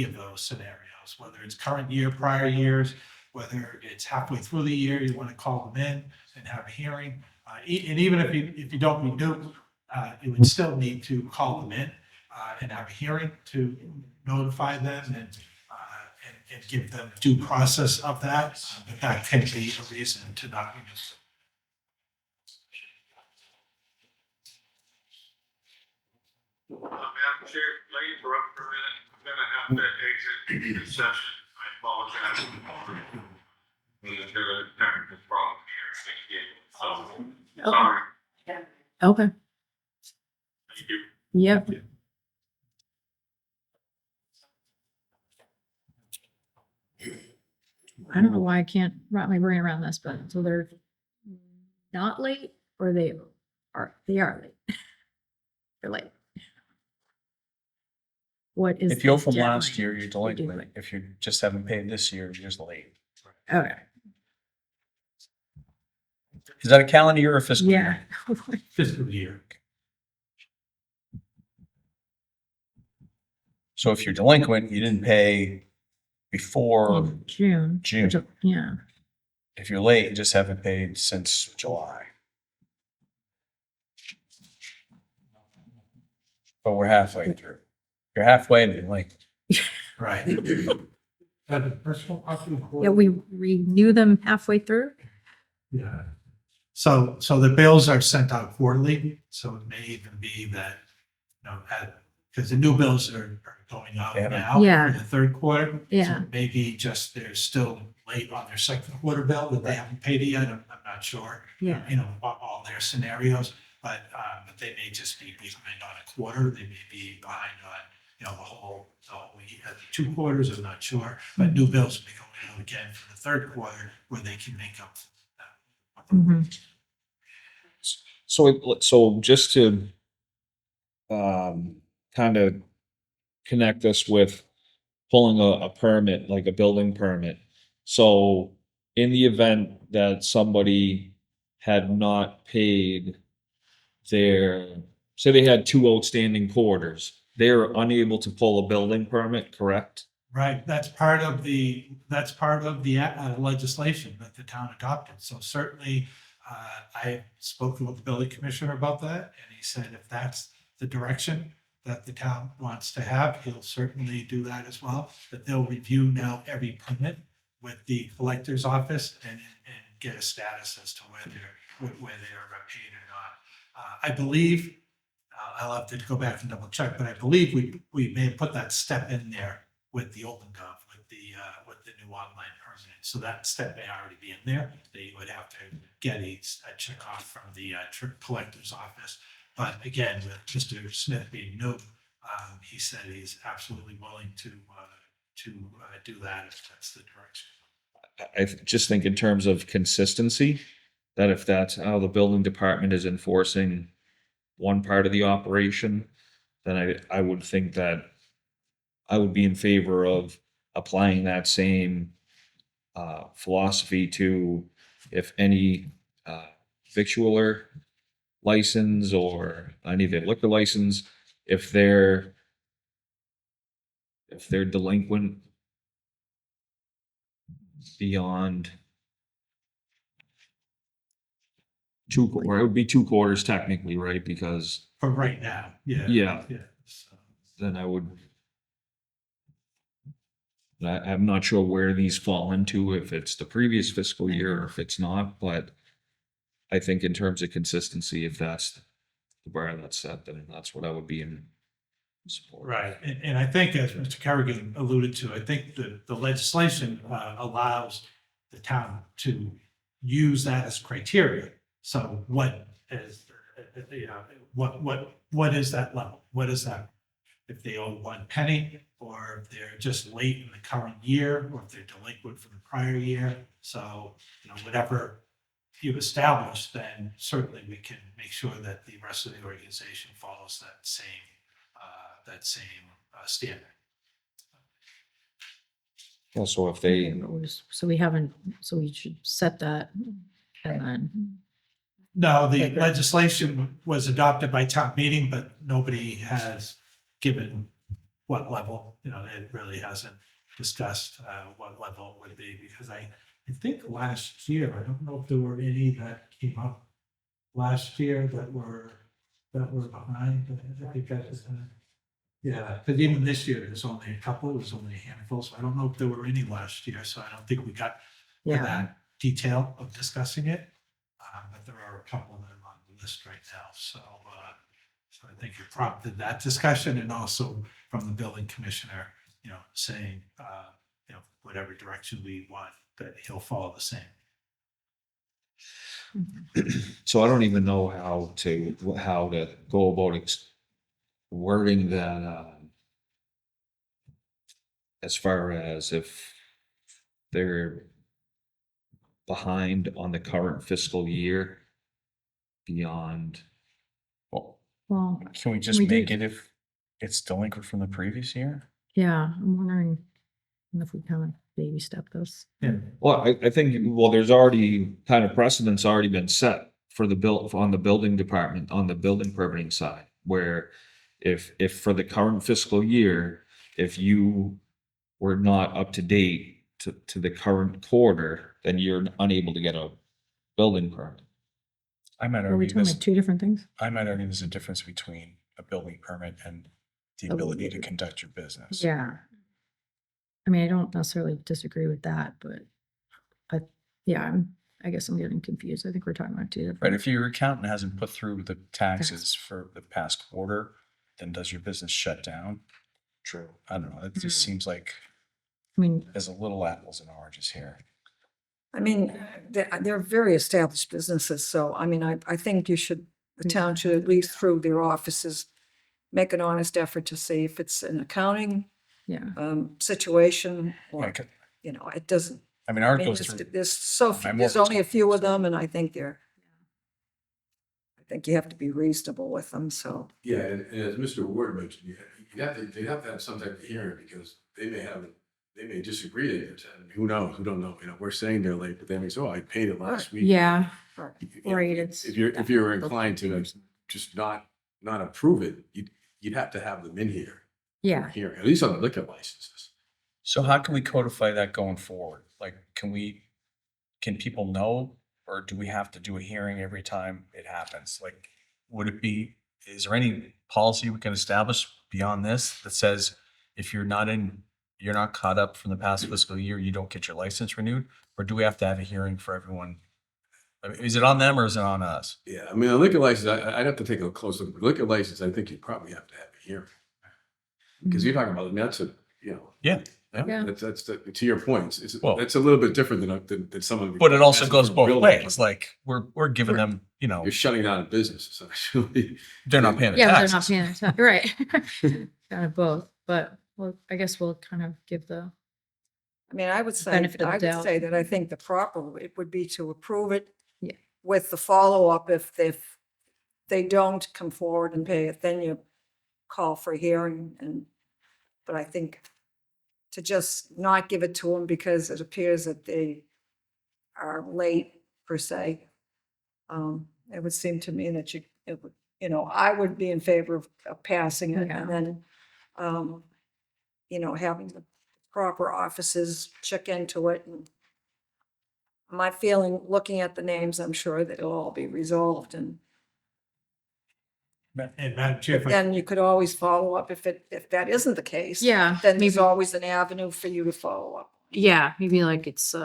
of those scenarios, whether it's current year, prior years, whether it's halfway through the year, you want to call them in and have a hearing. And even if you don't renew, you would still need to call them in and have a hearing to notify them and give them due process of that. But that can be a reason to not renew. Madam Chair, let me interrupt for a minute. I'm gonna have to exit the session. I apologize. There's a technical problem here. So, sorry. Okay. Thank you. Yep. I don't know why I can't wrap my brain around this, but so they're not late or they are late. They're late. What is? If you're the from deadline last year, you're to do delinquent. it? If you just haven't paid this year, you're just late. Okay, Is that a calendar year or a fiscal yeah. year? Fiscal year. So if you're delinquent, you didn't pay before June. June. Yeah, If you're late, you just haven't paid since July. But we're halfway through. You're halfway and you're late. Right. yeah, we renew them halfway through. Yeah. So the bills are sent out quarterly, so it may even be that, because the new bills are going out Yeah. now Yeah. for the third quarter. Yeah. So maybe just they're still late on their second quarter bill, that they haven't paid it yet. I'm not sure. Yeah. All their scenarios, but they may just be behind on a quarter. They may be behind on, the whole year, 2 quarters, I'm not sure. But new bills will be going out again for the third quarter where they can make up that. Mhm. So just to kind of connect us with pulling a permit, like a building permit. So in the event that somebody had not paid say they had 2 outstanding quarters, they're unable to pull a building permit, correct? Right, that's part of the legislation that the town adopted. So certainly, I spoke with the building commissioner about that, and he said if that's the direction that the town wants to have, he'll certainly do that as well. That they'll review now every permit with the collector's office and get a status as to whether they're paid or not. I believe, I'll have to go back and double check, but I believe we may have put that step in there with the OpenGov, with the new online permanent. So that step may already be in there. They would have to get a check off from the collector's office. But again, with Mr. Smith being new, he said he's absolutely willing to do that if that's the direction. I just think in terms of consistency, that if that's how the building department is enforcing one part of the operation, then I would think that I would be in favor of applying that same philosophy to if any victualler license or any of the liquor license, if they're delinquent beyond or it would be 2 quarters technically, right? Because For right now, yeah. Yeah. Yeah. So, then I'm not sure where these fall into, if it's the previous fiscal year or if it's not, but I think in terms of consistency, if that's the bar that's set, then that's what I would be in support. Right, and I think as Mr. Kerrigan alluded to, I think the legislation allows the town to use that as criteria. So what is, you know, what is that level? What is that? If they owe 1 penny, or if they're just late in the current year, or if they're delinquent from the prior year. So, you know, whatever you've established, then certainly we can make sure that the rest of the organization follows that same standard. Yeah, so if they, So we haven't, so we should set that and then. No, the Okay. legislation was adopted by town meeting, but nobody has given what level, you know, it really hasn't discussed what level it would be, because I think last year, I don't know if there were any that came up last year that were behind, but I think that is, yeah, because even this year, there's only a couple, there's only a handful, so I don't know if there were any last year, so I don't think we got to Yeah. that detail of discussing it. But there are a couple of them on the list right now, so I think you prompted that discussion, and also from the building commissioner, you know, saying, you know, whatever direction we want, that he'll follow the same. so I don't even know how to go about wording that, as far as if they're behind on the current fiscal year beyond. Well, Can we just We do- make it if it's delinquent from the previous year? yeah, I'm wondering if we kind of baby step this. Well, I think, well, there's already kind of precedent's already been set for on the building department, on the building permitting side, where if for the current fiscal year, if you were not up to date to the current quarter, then you're unable to get a building permit. I might Are we argue talking this, about two different things? I might argue there's a difference between a building permit and the Oh, ability to conduct your business. Yeah. I mean, I don't necessarily disagree with that, but yeah, I guess I'm getting confused. I think we're talking about two different. Right, if your accountant hasn't put through the taxes for the past quarter, then does your business shut down? True. I don't know, it just seems like I mean, there's a little apples and oranges here. I mean, they're very established businesses, so I mean, I think the town should at least through their offices, make an honest effort to see if it's an accounting yeah. situation, or, Like, you know, it doesn't, I mean, I ours mean, goes through, My there's mortgage only a few of company, so- them, and I think you have to be reasonable with them, so. Yeah, and as Mr. Ward mentioned, you have to have some type of hearing, because they may disagree. Who knows? We don't know. You know, we're saying they're late, but they may say, "Oh, I paid it last week." Yeah, Right. You know, right, it's. If you're inclined to just not approve it, you'd have to have them in here. for Yeah. a hearing, at least on the liquor licenses. so how can we codify that going forward? Like, can people know, or do we have to do a hearing every time it happens? Like, is there any policy we can establish beyond this that says if you're not caught up from the past fiscal year, you don't get your license renewed? Or do we have to have a hearing for everyone? I mean, is it on them or is it on us? Yeah, I mean, a liquor license, I'd have to take a close look. Liquor license, I think you probably have to have a hearing. Because you're talking about, I mean, that's Yeah. That's to your point, Well- that's a little bit different than some of. But it also asking goes for a both building ways. permit. Like, we're giving them, You're shutting down a business, essentially. they're not paying the Yeah, but they're not taxes. paying attention, right? Kind of both, but well, I guess we'll kind of give the, I mean, I would say, Benefit of the doubt. that I think the proper, it would be to approve it. Yeah. With the follow-up, if they don't come forward and pay it, then you call for a hearing, but I think to just not give it to them because it appears that they are late per se. It would seem to me that I would be in favor of passing it, Yeah. and then, having the proper offices check into it and my feeling, looking at the names, I'm sure that it'll all be resolved, and And Madam Chair, if I then you could always follow up if that isn't the case. Yeah, Then there's maybe. always an avenue for you to follow up. Yeah, maybe like it's,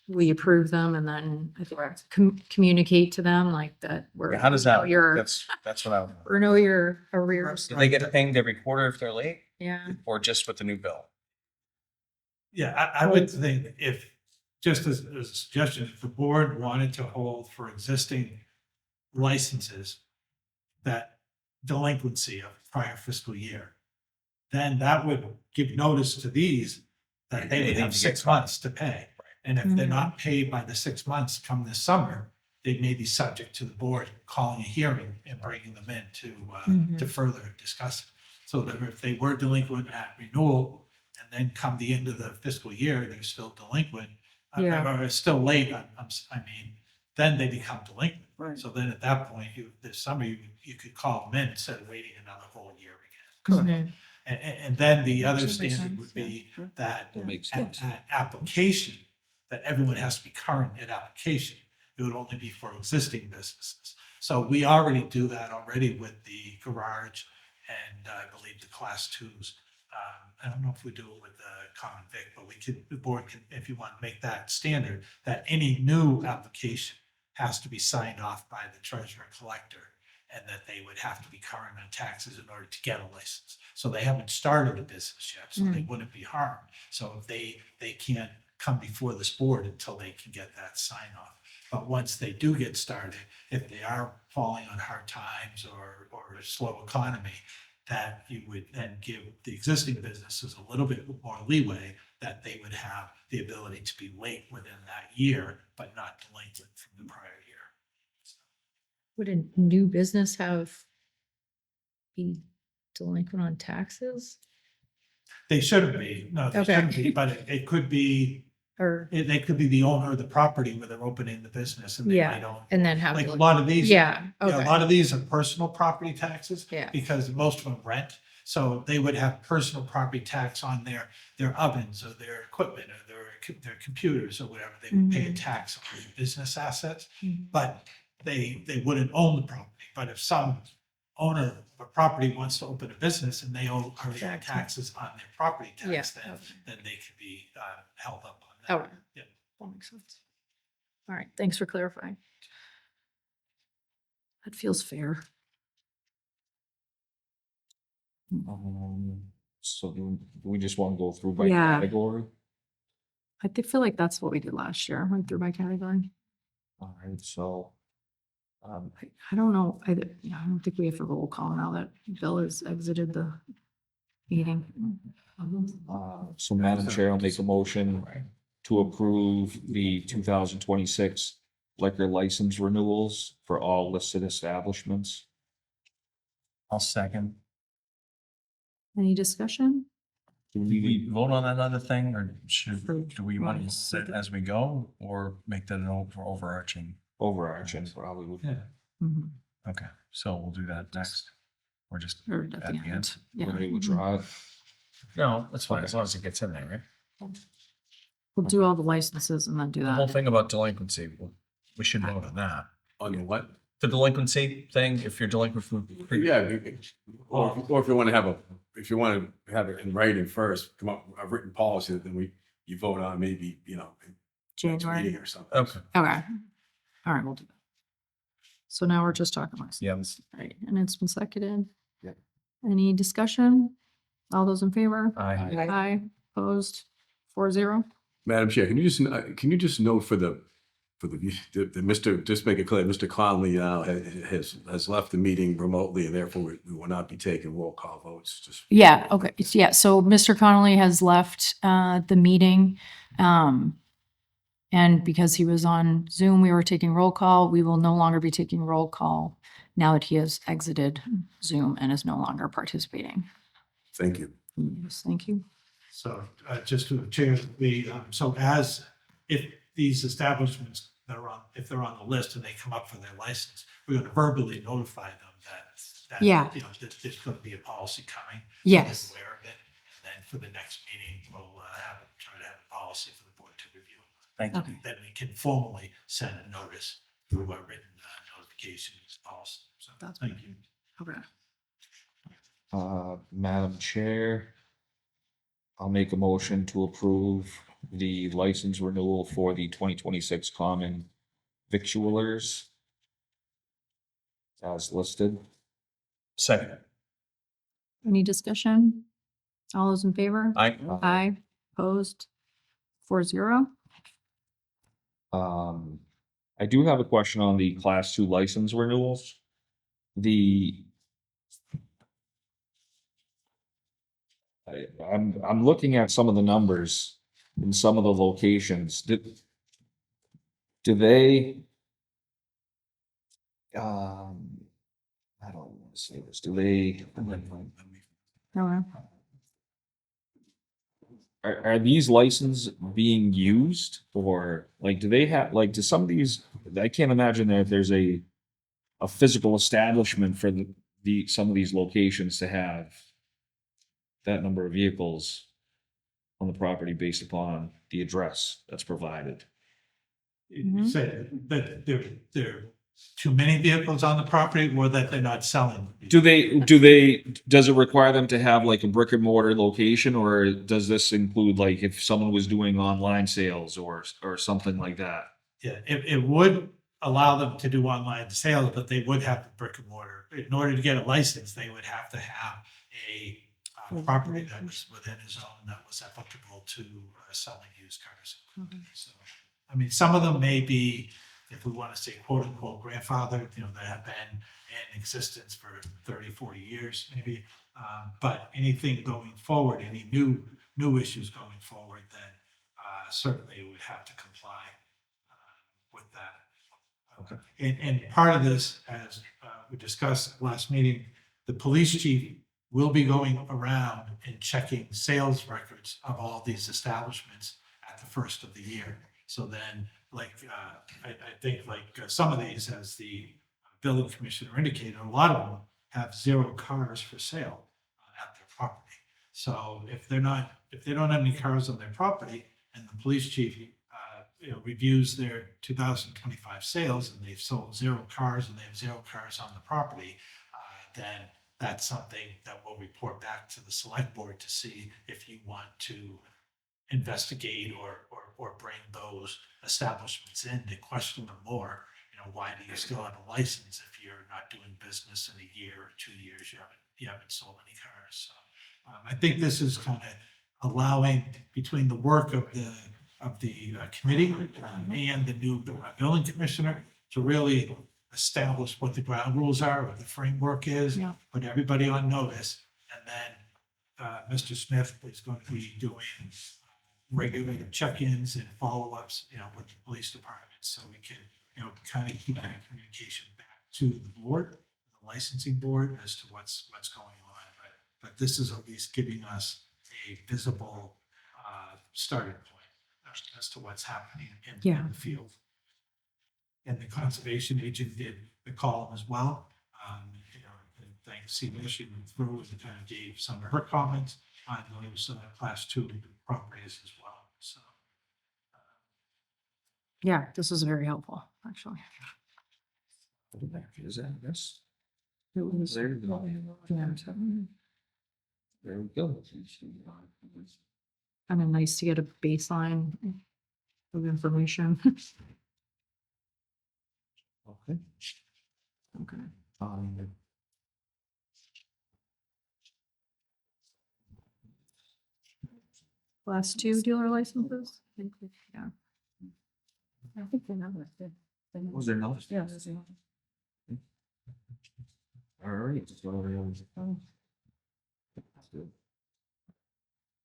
we approve them and then I think Correct. communicate to them like that. We're Yeah, how does we know that, Your, that's what I, or know your arrears. do they get pinged every quarter if they're late Yeah. or just with the new bill? Yeah, I would think if, just as a suggestion, if the board wanted to hold for existing licenses that delinquency of prior fiscal year, then that would give notice to these that they would have 6 months to pay. And if they're not paid by the 6 months come this summer, they may be subject to the board calling a hearing and bringing them in to further discuss it. So that if they were delinquent at renewal and then come the end of the fiscal year, they're still delinquent, Yeah. or still late, then they become delinquent. Right. So then at that point, this summer, you could call them in instead of waiting another whole year again. Mhm. And then the other Which makes standard sense, would be yeah. that That makes at sense. application, that everyone has to be current at application. It would only be for existing businesses. So we already do that already with the garage and I believe the class twos. I don't know if we do it with the common vic, but the board can, if you want to make that standard, that any new application has to be signed off by the treasurer collector and that they would have to be current on taxes in order to get a license. So they haven't started a business yet, so they wouldn't be harmed. So if they can't come before this board until they can get that sign off. But once they do get started, if they are falling on hard times or a slow economy, that you would then give the existing businesses a little bit more leeway that they would have the ability to be late within that year, but not delinquent from the prior year. Would a new business be delinquent on taxes? They shouldn't be, no, they Okay. shouldn't be, but it could be, Or, they could be the owner of the property where they're opening the business and they Yeah, might own. and then have. Like a to- lot of these. Yeah, A okay. lot of these are personal property taxes. Yeah. Because most of them rent. So they would have personal property tax on their ovens or their equipment or their computers or whatever. They would pay a tax on their business assets. Mhm. But they wouldn't own the property. But if some owner of a property wants to open a business and they owe already have taxes on their property Yeah. tax, then they could be held up on that. All right. Yeah. That makes sense. All right, thanks for clarifying. That feels fair. So do we just want to go through by Yeah. category? Feel like that's what we did last year, went through by category. All right, so, I don't know, I don't think we have to roll call now that Bill has exited the meeting. so Madam Chair, I'll make a motion to approve the 2026 liquor license renewals for all listed establishments. I'll second. Any discussion? Do Do we we, vote on that other thing or Or do we want want to to sit sit? as we go or make that an overarching? overarching probably would. Yeah. Mhm. Okay, so we'll do that next. Or just Or at the end. Yeah. Ready to withdraw it? No, that's fine, as long as it gets in there, right? We'll do all the licenses and then do The whole that. thing about delinquency, we should vote on that. On the what? The delinquency thing, if you're delinquent from. Yeah, or if you want to if you want to have it in writing first, come up with a written policy that then you vote on maybe, next January. meeting or something. Okay. Okay. All right, we'll do that. So now we're just talking license. Yeah. Right, and it's been seconded. Yeah. Any discussion? All those in favor? Aye. Aye, opposed, 4-0. Madam Chair, can you just note for the Mr., just make it clear, Mr. Conley now has left the meeting remotely and therefore we will not be taking roll call votes, just. Yeah, okay, yeah, so Mr. Connolly has left the meeting. And because he was on Zoom, we were taking roll call. We will no longer be taking roll call now that he has exited Zoom and is no longer participating. Thank you. Yes, thank you. So just to chair, if these establishments if they're on the list and they come up for their license, we're going to verbally notify them that Yeah. there's going to be a policy coming. so Yes. they're aware of it. And then for the next meeting, we'll try to have a policy for the board to review. Thank you. Okay. then we can formally send a notice through a written notification also. So, That's thank you. Okay. Madam Chair, I'll make a motion to approve the license renewal for the 2026 common victualers as listed. Second. Any discussion? All those in favor? I, Aye. Opposed? 4-0. I do have a question on the class 2 license renewals. I'm looking at some of the numbers in some of the locations. Do they, I don't want to say this, do they, Okay. are these licenses being used or like, do they have, like, do some of these, I can't imagine that there's a physical establishment for some of these locations to have that number of vehicles on the property based upon the address that's provided. You say that there are too many vehicles on the property or that they're not selling? Does it require them to have like a brick and mortar location, or does this include like if someone was doing online sales or something like that? Yeah, it would allow them to do online sales, but they would have the brick and mortar. In order to get a license, they would have to have a property that was within a zone that was applicable to selling used cars. So, I mean, some of them may be, if we want to say quote unquote grandfathered, that have been in existence for 30, 40 years maybe. But anything going forward, any new issues going forward, then certainly would have to comply with that. And part of this, as we discussed last meeting, the police chief will be going around and checking sales records of all these establishments at the first of the year. So then, like, I think like some of these, as the building commissioner indicated, a lot of them have 0 cars for sale at their property. So if they don't have any cars on their property and the police chief reviews their 2025 sales and they've sold 0 cars and they have 0 cars on the property, then that's something that we'll report back to the select board to see if you want to investigate or bring those establishments in to question them more. Why do you still have a license if you're not doing business in a year or 2 years? You haven't sold any cars. So I think this is kind of allowing between the work of the committee and the new building commissioner to really establish what the ground rules are, what the framework is, put everybody on notice, and then Mr. Smith is going to be doing regular check-ins and follow-ups, with the police department, so we can, kind of keep that communication back to the board, the licensing board, as to what's going on. But this is at least giving us a visible starting point as to what's happening in the field. And the conservation agent did the column as well. And thanks, she went through and kind of gave some of her comments on those class 2 properties as well. So. Yeah, this is very helpful, actually. Is that this? It was- There we go. Yeah. There we go. Kind of nice to get a baseline of information. Okay. Okay. Class 2 dealer licenses? I think yeah. I think they know that. Was there another? Yeah, there's another. All right.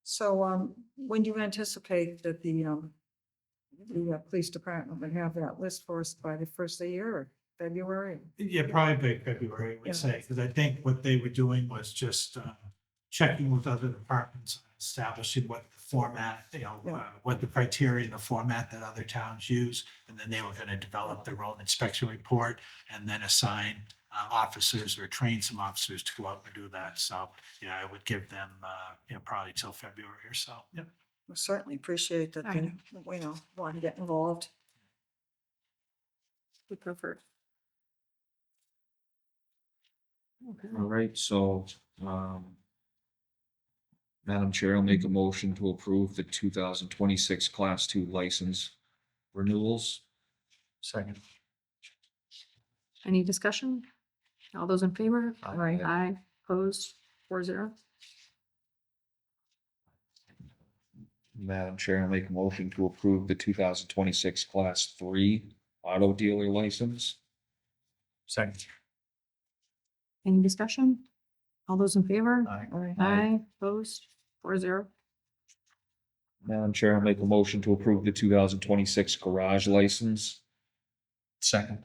So, when do you anticipate that the police department would have that list for us by the first of the year or February? Yeah, probably by February, we'd say, because I think what they were doing was just checking with other departments, establishing what the format, what the criteria and the format that other towns use. And then they were going to develop their own inspection report and then assign officers or train some officers to go out and do that. So, I would give them, probably till February or so. Yep. We certainly appreciate that, I know. they, want to get involved. We prefer. Okay. All right, so, Madam Chair, I'll make a motion to approve the 2026 Class 2 license renewals. Second. Any discussion? All those in favor? Aye. Aye, opposed, 4-0. Madam Chair, I'll make a motion to approve the 2026 Class 3 auto dealer license. Second. Any discussion? All those in favor? Aye. Aye, opposed, 4-0. Madam Chair, I'll make a motion to approve the 2026 garage license. Second.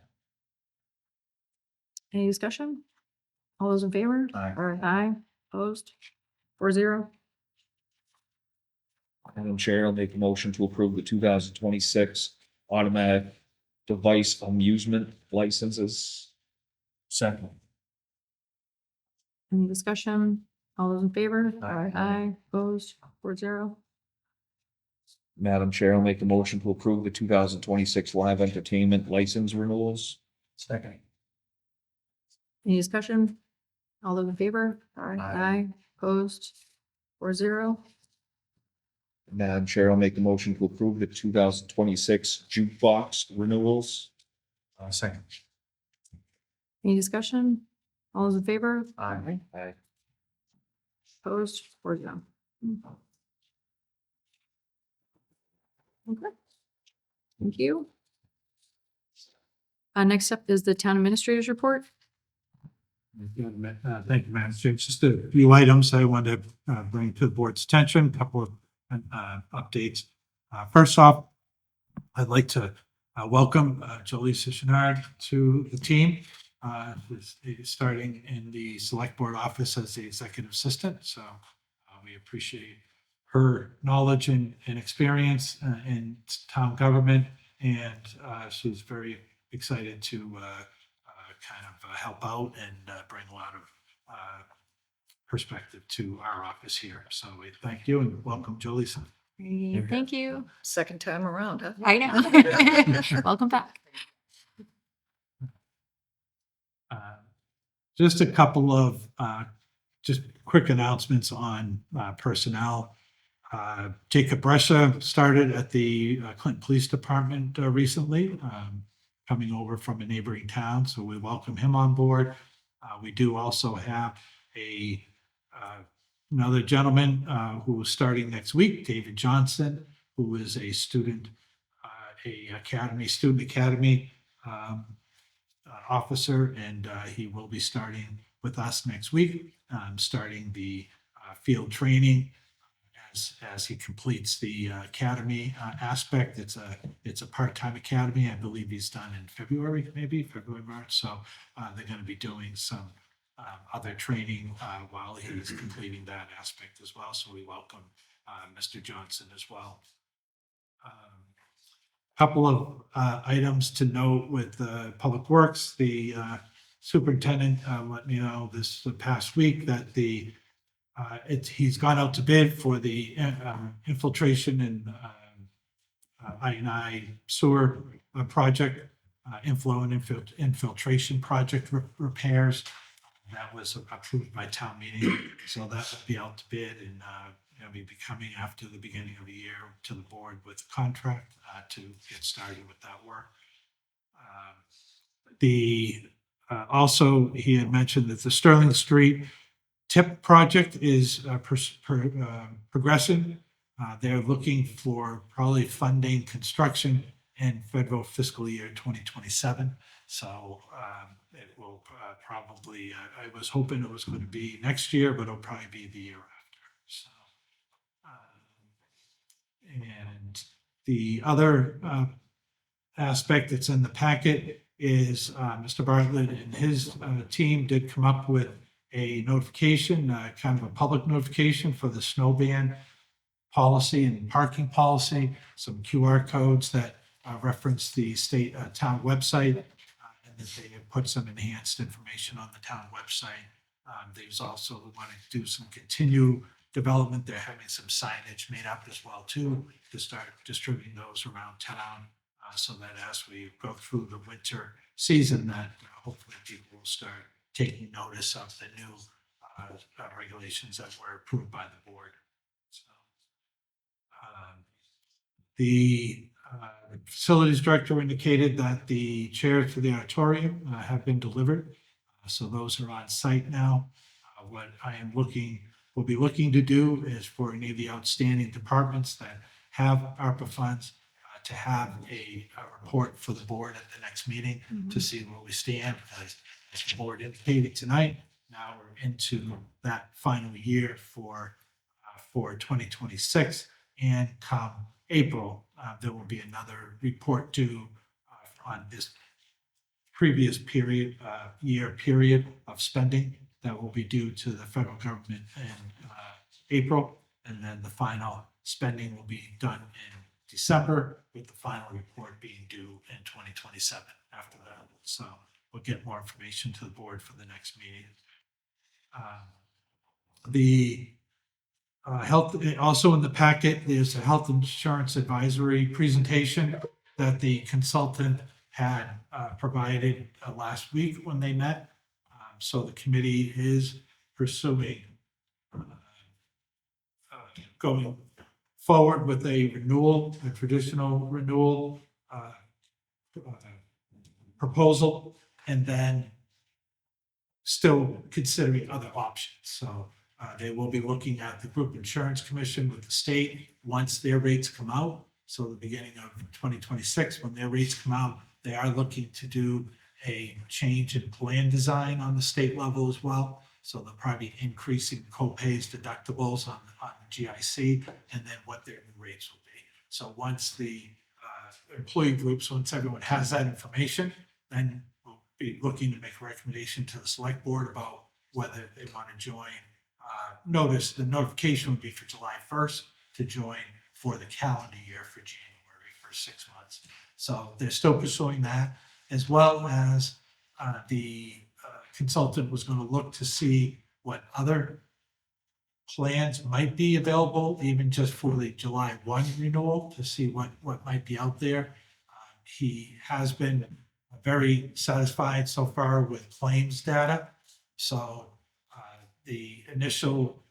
Any discussion? All those in favor? Aye. Aye, opposed, 4-0. Madam Chair, I'll make a motion to approve the 2026 automatic device amusement licenses. Second. Any discussion? All those in favor? Aye. Aye, opposed, 4-0. Madam Chair, I'll make a motion to approve the 2026 live entertainment license renewals. Second. Any discussion? All those in favor? Aye, opposed, 4-0. Madam Chair, I'll make a motion to approve the 2026 jukebox renewals. Second. Any discussion? All those in favor? Aye. Aye. Opposed, 4-0. Okay. Thank you. Next up is the town administrator's report. Thank you, Madam Chair. Just a few items I want to bring to the board's attention, a couple of updates. First off, I'd like to welcome Jolie Sishinard to the team. She's starting in the select board office as the executive assistant. So we appreciate her knowledge and experience in town government. And she's very excited to kind of help out and bring a lot of perspective to our office here. So we thank you and welcome Jolie. Thank you. Second time around, huh? I know. Welcome back. Just a couple of just quick announcements on personnel. Jacob Brescia started at the Clinton Police Department recently, coming over from a neighboring town, so we welcome him on board. We do also have another gentleman who is starting next week, David Johnson, who is a student, student academy officer, and he will be starting with us next week, starting the field training as he completes the academy aspect. It's a part-time academy. I believe he's done in February, March. So they're going to be doing some other training while he's completing that aspect as well. So we welcome Mr. Johnson as well. Couple of items to note with Public Works. The superintendent let me know this past week that he's gone out to bid for the infiltration and I&I sewer project, inflow and infiltration project repairs. That was approved by town meeting, so that will be out to bid and be coming after the beginning of the year to the board with a contract to get started with that work. Also, he had mentioned that the Sterling Street TIP project is progressing. They're looking for probably funding construction in federal fiscal year 2027. So it will probably, I was hoping it was going to be next year, but it'll probably be the year after. So, and the other aspect that's in the packet is Mr. Bartlett and his team did come up with a notification, kind of a public notification for the snow ban policy and parking policy, some QR codes that reference the state town website, and that they have put some enhanced information on the town website. There's also wanting to do some development, they're having some signage made up as well too, to start distributing those around town. So that as we go through the winter season, that hopefully people will start taking notice of the new regulations that were approved by the board. So, the facilities director indicated that the chairs for the auditorium have been delivered. So those are on site now. What I am will be looking to do is for any of the outstanding departments that have ARPA funds to have a report for the board at the next meeting to see where we stand. As the board indicated tonight, now we're into that final year for 2026, and come April, there will be another report due on this previous year period of spending that will be due to the federal government in April, and then the final spending will be done in December, with the final report being due in 2027 after that. So we'll get more information to the board for the next meeting. The health, also in the packet, there's a health insurance advisory presentation that the consultant had provided last week when they met. So the committee is pursuing going forward with a renewal, a traditional renewal proposal, and then still considering other options. So they will be looking at the group insurance commission with the state once their rates come out. So the beginning of 2026, when their rates come out, they are looking to do a change in plan design on the state level as well. So they'll probably be increasing co-pays, deductibles on GIC, and then what their new rates will be. So once the employee groups, once everyone has that information, then we'll be looking to make a recommendation to the select board about whether they want to join. The notification would be for July 1st to join for the calendar year for January for 6 months. So they're still pursuing that, as well as the consultant was going to look to see what other plans might be available, even just for the July 1 renewal, to see what might be out there. He has been very satisfied so far with claims data. So the initial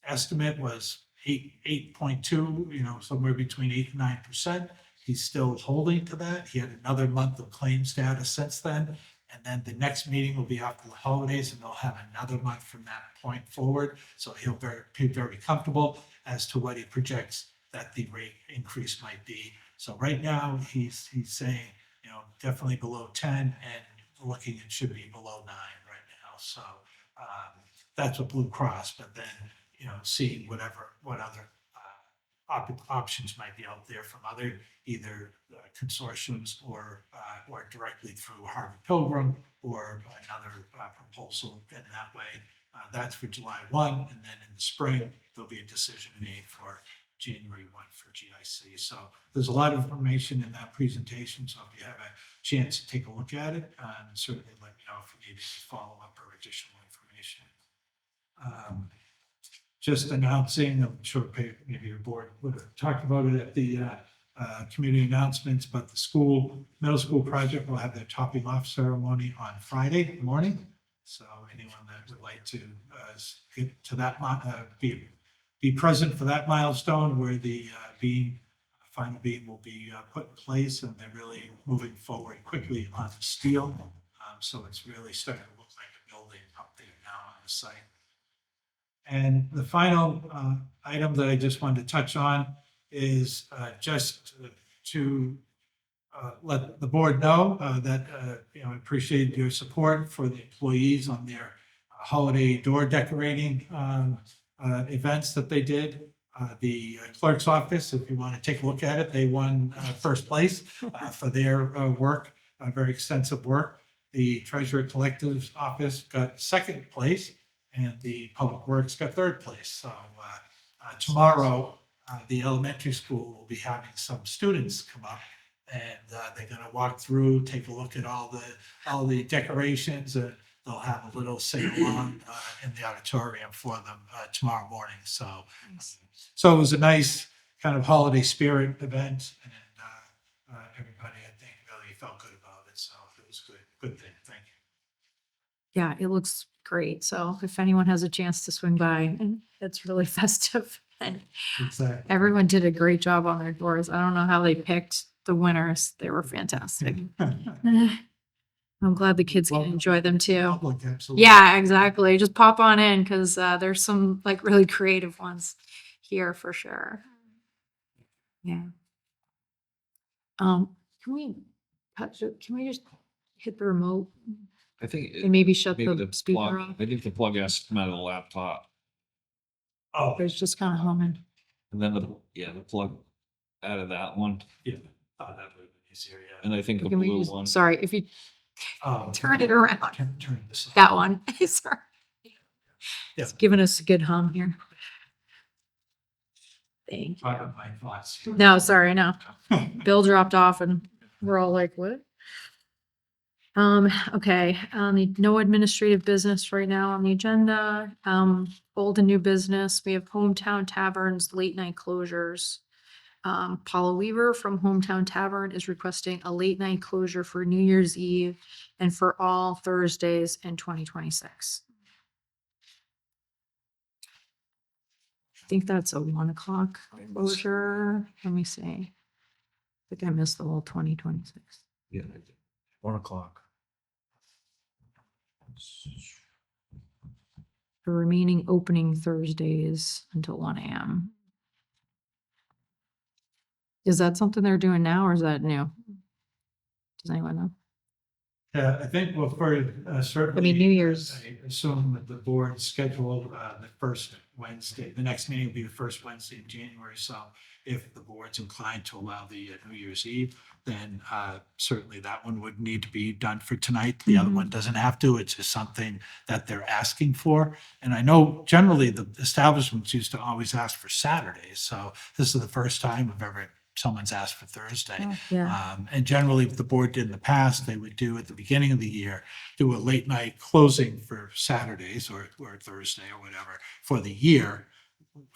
estimate was 8.2, somewhere between 8 and 9%. He's still holding to that. He had another month of claims data since then. And then the next meeting will be after the holidays, and they'll have another month from that point forward. So he'll be very comfortable as to what he projects that the rate increase might be. So right now, he's saying, definitely below 10, and looking, it should be below 9 right now. So that's what Blue Cross, but then, seeing what other options might be out there from either consortiums or directly through Harvard Pilgrim or another proposal in that way. That's for July 1, and then in the spring, there'll be a decision made for January 1 for GIC. So there's a lot of information in that presentation. So if you have a chance to take a look at it, certainly let me know if you need to follow up or additional information. Just announcing, I'm sure maybe your board would have talked about it at the community announcements, but the middle school project will have their topping off ceremony on Friday morning. So anyone that would like to get to that, be present for that milestone where the final beam will be put in place, and they're really moving forward quickly on the steel. So it's really starting to look like a building up there now on the site. And the final item that I just wanted to touch on is just to let the board know that I appreciate your support for the employees on their holiday door decorating events that they did. The clerk's office, if you want to take a look at it, they won first place for their work, very extensive work. The Treasurer Collective's office got second place, and the Public Works got third place. So tomorrow, the elementary school will be having some students come up, and they're going to walk through, take a look at all the decorations, they'll have a little sing-along in the auditorium for them tomorrow morning. So it was a nice kind of holiday spirit event, and everybody, I think, really felt good about it. So it was good thing. Thank you. Yeah, it looks great. So if anyone has a chance to swing by, it's really festive. And Exactly. everyone did a great job on their doors. I don't know how they picked the winners. They were fantastic. I'm glad the kids can enjoy them too. Public, absolutely. Yeah, exactly. Just pop on in because there's some like really creative ones here for sure. Yeah. Can we touch it? Can we just hit the remote I think. and maybe shut maybe the plug- speaker off? I think the plug has to come out of the laptop, Oh, It's just kind of humming. and then the plug out of that one, yeah. Oh, that would have been easier, yeah. and I think the Can we blue use- one. Sorry, if you Oh, turn it around, turn this off. that one. Sorry. Yeah. It's giving us a good hum here. Thank you. I have my thoughts. No, sorry, no. Bill dropped off and we're all like, what? Okay, no administrative business right now on the agenda. Old and new business, we have Hometown Taverns late night closures. Paula Weaver from Hometown Tavern is requesting a late night closure for New Year's Eve and for all Thursdays in 2026. I think that's a 1 o'clock closure. Let me see. I think I missed the whole 2026. Yeah. 1 o'clock. The remaining opening Thursdays until 1 a.m. Is that something they're doing now or is that new? Does anyone know? Yeah, I think, well, for certainly. New Year's. I assume that the board scheduled the first Wednesday, the next meeting will be the first Wednesday in January. So if the board's inclined to allow the New Year's Eve, then certainly that one would need to be done for tonight. The other Mhm. one doesn't have to. It's just something that they're asking for. And I know generally the establishments used to always ask for Saturdays. So this is the first time someone's asked for Thursday. Yeah. And generally, what the board did in the past, they would do at the beginning of the year, do a late night closing for Saturdays or Thursday or whatever for the year.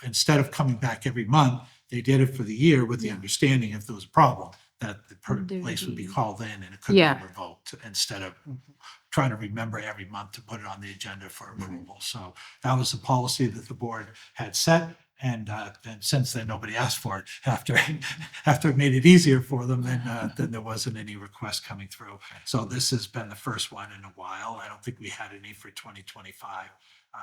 Instead of coming back every month, they did it for the year with the understanding if there was a problem, that the place would be called in and it could be Yeah. revoked instead of trying to remember every month to put it on the agenda for approval. So that was the policy that the board had set. And then since then, nobody asked for it after it made it easier for them, then there wasn't any request coming through. So this has been the first one in a while. I don't think we had any for 2025.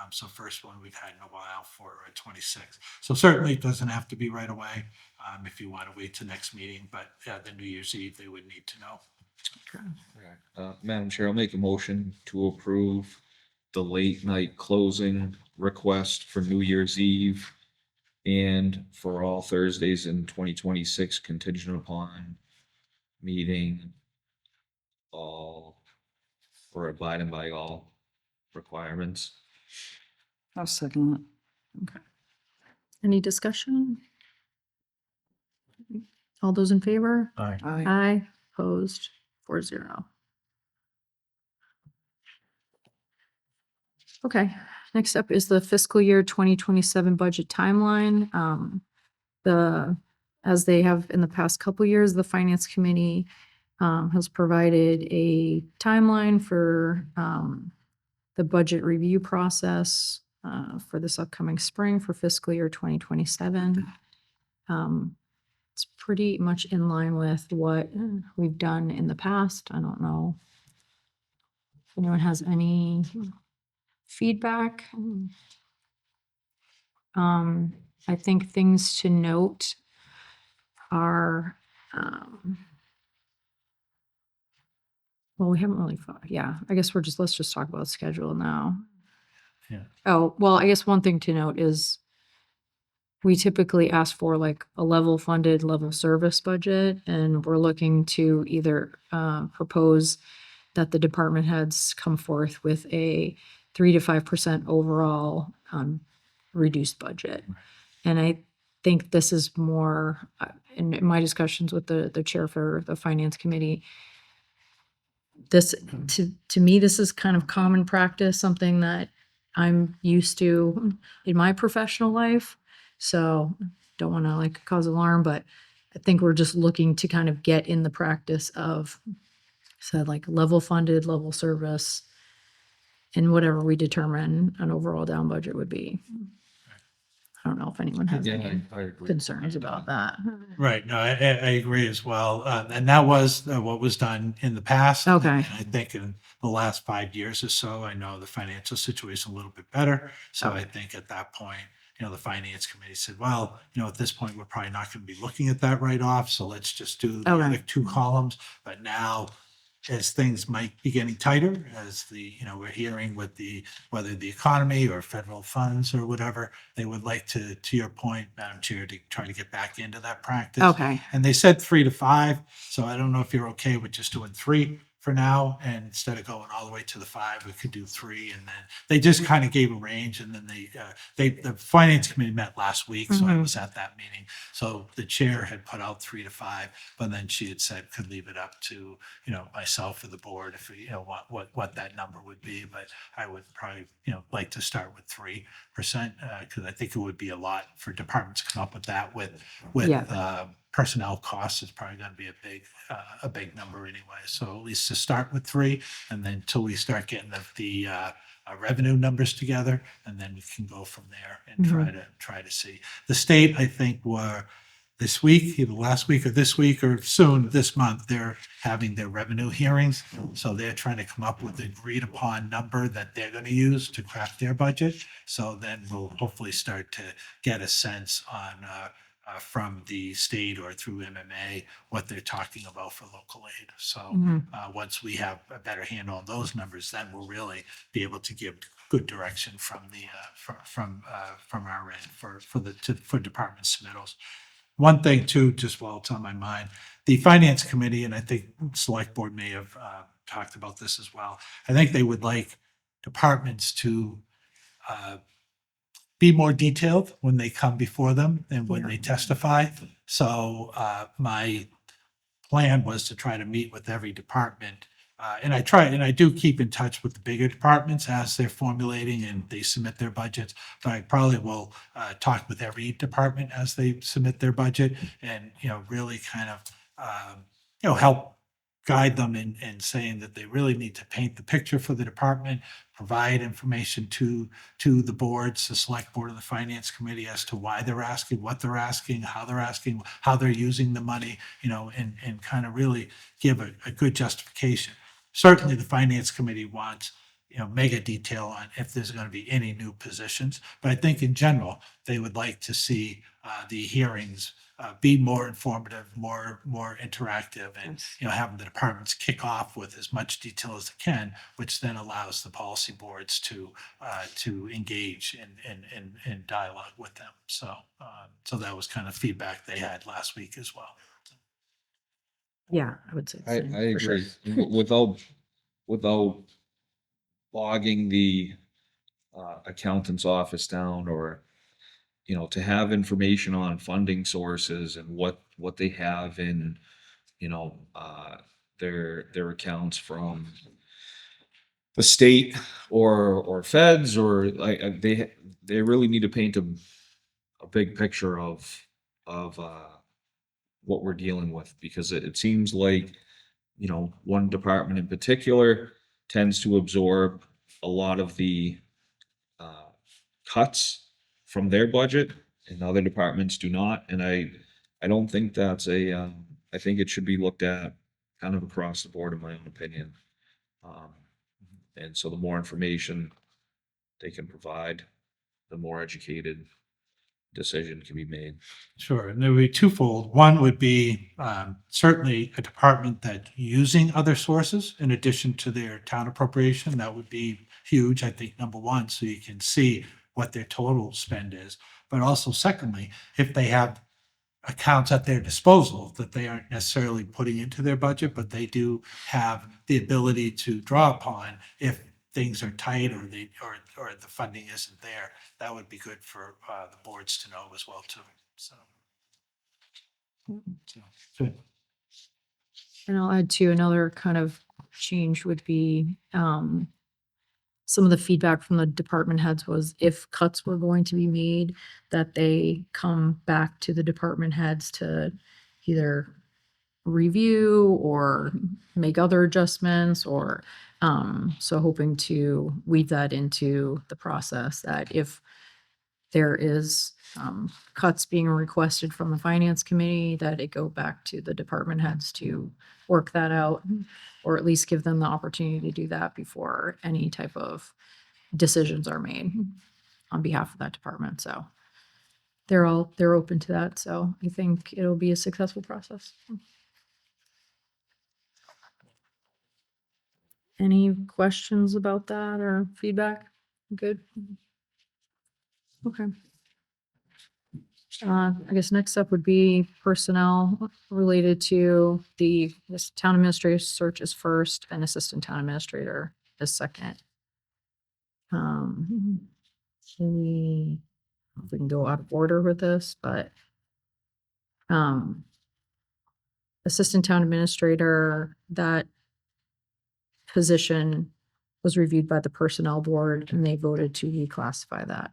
So first one we've had in a while for 26. So certainly it doesn't have to be right away if you want to wait till next meeting, but the New Year's Eve, they would need to know. Madam Chair, I'll make a motion to approve the late night closing request for New Year's Eve and for all Thursdays in 2026 contingent upon meeting all or abiding by all requirements. I'll second Any discussion? All those in favor? Aye. it. Aye. Aye, opposed, 4-0. Okay, next up is the fiscal year 2027 budget timeline. As they have in the past couple years, the Finance Committee has provided a timeline for the budget review process for this upcoming spring for fiscal year 2027. It's pretty much in line with what we've done in the past. I don't know if anyone has any feedback. I think things to note are, well, we haven't really, I guess let's just talk about schedule now. Yeah. Oh, well, I guess one thing to note is we typically ask for like a level funded, level service budget, and we're looking to either propose that the department heads come forth with a 3 to 5% overall reduced budget. And I think this is more, in my discussions with the chair for the Finance Committee, this, to me, this is kind of common practice, something that I'm used to in my professional life. So don't want to like cause alarm, but I think we're just looking to kind of get in the practice of, so like level funded, level service, and whatever we determine an overall down budget would be. I don't know if anyone has any I agree. concerns about that. Right, no, I agree as well. And that was what was done in the past. Okay. And I think in the last 5 years or so, I know the financial situation a little bit better. So I think at that point, the finance committee said, well, at this point, we're probably not going to be looking at that right off. So let's just do the Okay. other 2 columns. But now, as things might be getting tighter, as we're hearing with whether the economy or federal funds or whatever, they would like to your point, Madam Chair, to try to get back into that practice. Okay. And they said 3 to 5, so I don't know if you're okay with just doing 3 for now, and instead of going all the way to the 5, we could do 3, and then they just kind of gave a range, and then the finance committee met last week, so I was at that meeting. So the chair had put out 3 to 5, but then she had said could leave it up to myself or the board if we what that number would be. But I would probably like to start with 3%, because I think it would be a lot for departments to come up with that with Yeah. personnel costs is probably going to be a big number anyway. So at least to start with 3, and then till we start getting the revenue numbers together, and then we can go from there and try to see. The state, I think, were this week, either last week or this week or soon this month, they're having their revenue hearings. So they're trying to come up with an agreed upon number that they're going to use to craft their budget. So then we'll hopefully start to get a sense on from the state or through MMA what they're talking about for local aid. So once we have a better handle on those numbers, then we'll really be able to give good direction from the from our end for department submittals. One thing too, just while it's on my mind, the finance committee, and I think select board may have talked about this as well. I think they would like departments to be more detailed when they come before them and when they testify. So my plan was to try to meet with every department. And I do keep in touch with the bigger departments as they're formulating and they submit their budgets. But I probably will talk with every department as they submit their budget and, really kind of, help guide them in saying that they really need to paint the picture for the department, provide information to the boards, the select board and the finance committee as to why they're asking, what they're asking, how they're using the money, and kind of really give a good justification. Certainly the finance committee wants, mega detail on if there's going to be any new positions. But I think in general, they would like to see the hearings be more informative, more interactive, and having the departments kick off with as much detail as they can, which then allows the policy boards to engage in dialogue with them. So that was kind of feedback they had last week as well. Yeah, I would say. the I same, for agree. sure. Without bogging the accountant's office down, or to have information on funding sources and what they have in their accounts from the state or feds, or like they really need to paint a big picture of what we're dealing with, because it seems like one department in particular tends to absorb a lot of the cuts from their budget, and other departments do not. And I don't think that's I think it should be looked at kind of across the board, in my own opinion. And so the more information they can provide, the more educated decision can be made. Sure, and there would be twofold. One would be certainly a department that using other sources in addition to their town appropriation. That would be huge, I think, number one, so you can see what their total spend is. But also secondly, if they have accounts at their disposal that they aren't necessarily putting into their budget, but they do have the ability to draw upon if things are tight or the funding isn't there, that would be good for the boards to know as well too. So good. And I'll add to another kind of change would be, some of the feedback from the department heads was if cuts were going to be made, that they come back to the department heads to either review or make other adjustments or, so hoping to weave that into the process that if there is, cuts being requested from the finance committee, that it go back to the department heads to work that out, or at least give them the opportunity to do that before any type of decisions are made on behalf of that department. So they're open to that. So I think it'll be a successful process. Any questions about that or feedback? Good. Okay. I guess next up would be personnel related to this town administrator search is first and assistant town administrator is second. So we can go out of order with this, but assistant town administrator, that position was reviewed by the personnel board and they voted to reclassify that,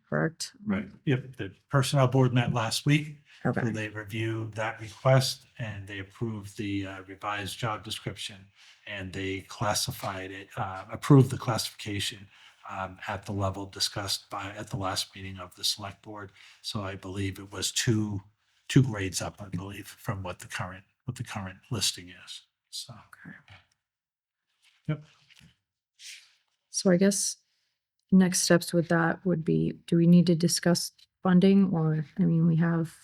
correct? Right. Yep. The personnel board met last week. Okay. They reviewed that request and they approved the revised job description and they classified it, approved the classification at the level discussed at the last meeting of the select board. So I believe it was two grades up, I believe, from what the current listing is. So. Yep. So I guess next steps with that would be, do we need to discuss funding or, I mean, we have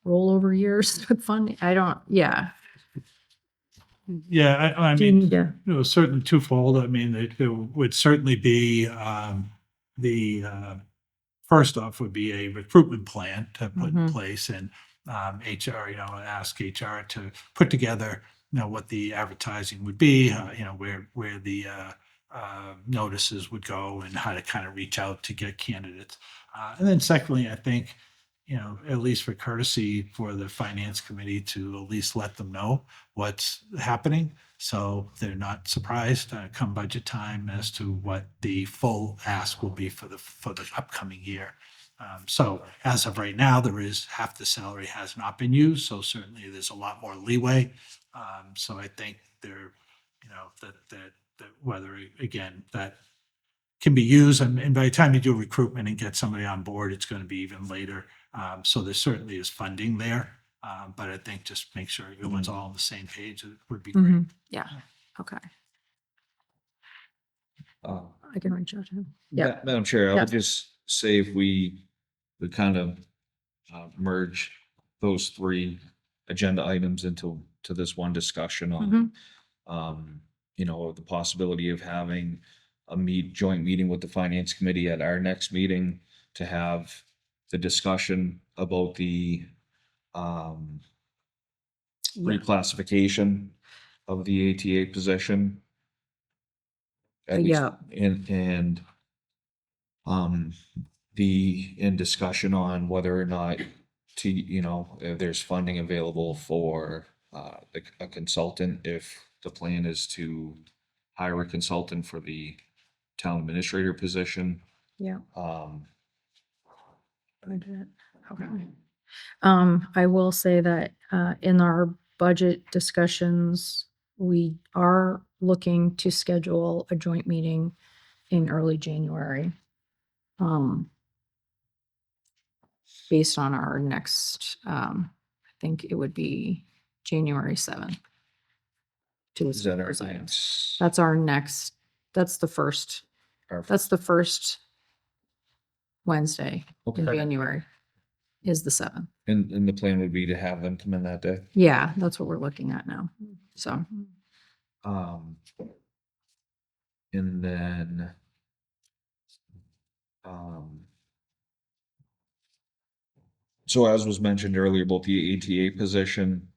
rollover years with funding. Yeah. Yeah, I Do you mean, need to, it was certainly twofold. I mean, it would certainly be first off would be a recruitment plan to put in place and HR, ask HR to put together, what the advertising would be, where the notices would go and how to kind of reach out to get candidates. And then secondly, I think, at least for courtesy for the finance committee to at least let them know what's happening. So they're not surprised come budget time as to what the full ask will be for the upcoming year. So as of right now, there is half the salary has not been used. So certainly there's a lot more leeway. So I think there, that whether, again, that can be used and by the time you do recruitment and get somebody on board, it's going to be even later. So there certainly is funding there. But I think just make sure everyone's all on the same page. It would be great. yeah, okay. Uh, I can reach out to him. Yeah. Madam Chair, I Yeah. would just say if we kind of merge those three agenda items into this one discussion on, the possibility of having a joint meeting with the finance committee at our next meeting to have the discussion about the reclassification of the ATA position. At least- Yeah. And in discussion on whether or not if there's funding available for a consultant, if the plan is to hire a consultant for the town administrator position. Yeah. Okay. I will say that in our budget discussions, we are looking to schedule a joint meeting in early January. Based on our next, I think it would be January 7th. Is that our That's our next, that's the first Wednesday in Okay. January is the 7th. And the plan would be to have them come in that day. Yeah, that's what we're looking at now. So, And then, so as was mentioned earlier about the ATA position,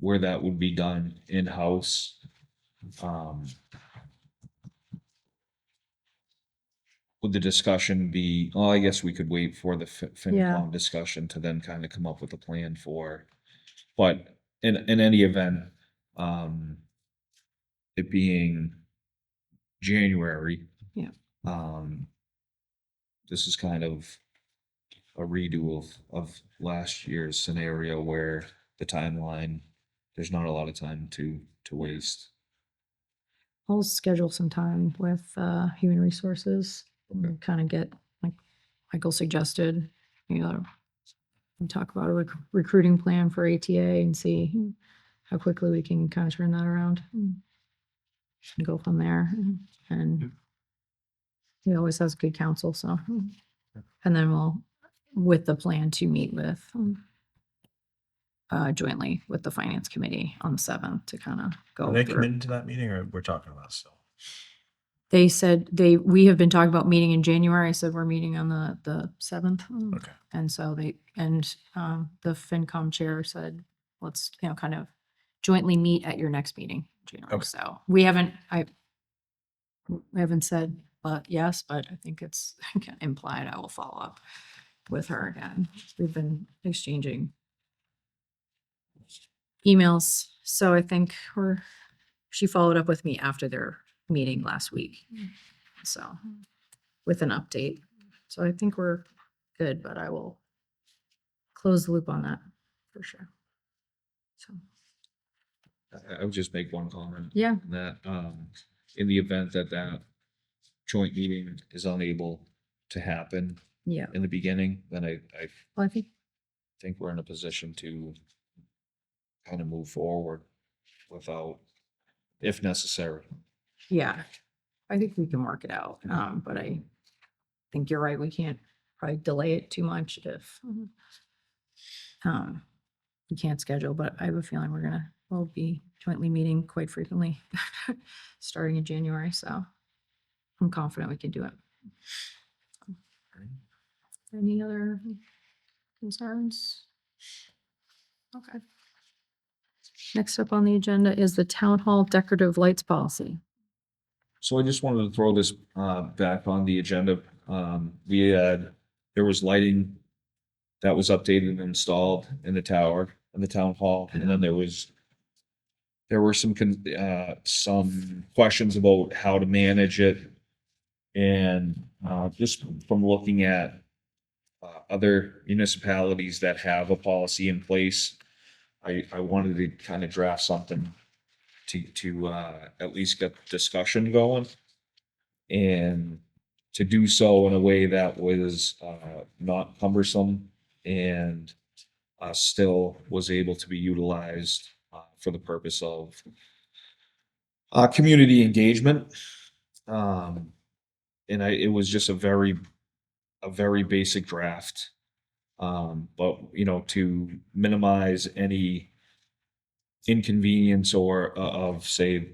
where that would be done in-house, would the discussion be, I guess we could wait for the FinCom discussion to then kind of come up with a plan but in any event, it being January. Yeah. This is kind of a redo of last year's scenario where the timeline, there's not a lot of time to waste. I'll schedule some time with human resources and kind of get, like Michael suggested, you know, and talk about a recruiting plan for ATA and see how quickly we can kind of turn that around and go from there. And he always has good counsel, so. And then we'll, with the plan to meet with jointly with the finance committee on the 7th to kind of go Are they through. committed to that meeting, or we're talking about still? They said we have been talking about meeting in January. I said we're meeting on the 7th. Okay. And so the FinCom chair said, let's, kind of jointly meet at your next meeting, in January. Okay. So I haven't said, yes, but I think it's implied I will follow up with her again. We've been exchanging emails. So I think she followed up with me after their meeting last week. So with an update. So I think we're good, but I will close the loop on that for sure. So, I would just make one comment. yeah, That, in the event that joint meeting is unable to happen yeah. in the beginning, then I Well, I think, think we're in a position to kind of move forward without, if necessary. yeah, I think we can work it out. But I think you're right. We can't probably delay it too much if we can't schedule, but I have a feeling we'll be jointly meeting quite frequently starting in January. So I'm confident we can do it. Any other concerns? Okay. Next up on the agenda is the town hall decorative lights policy. So I just wanted to throw this back on the agenda. There was lighting that was updated and installed in the tower, in the town hall, and then there were some questions about how to manage it. And just from looking at other municipalities that have a policy in place, I wanted to kind of draft something to at least get discussion going, and to do so in a way that was not cumbersome and still was able to be utilized for the purpose of community engagement. It was just a very basic draft. But to minimize any inconvenience or of, say,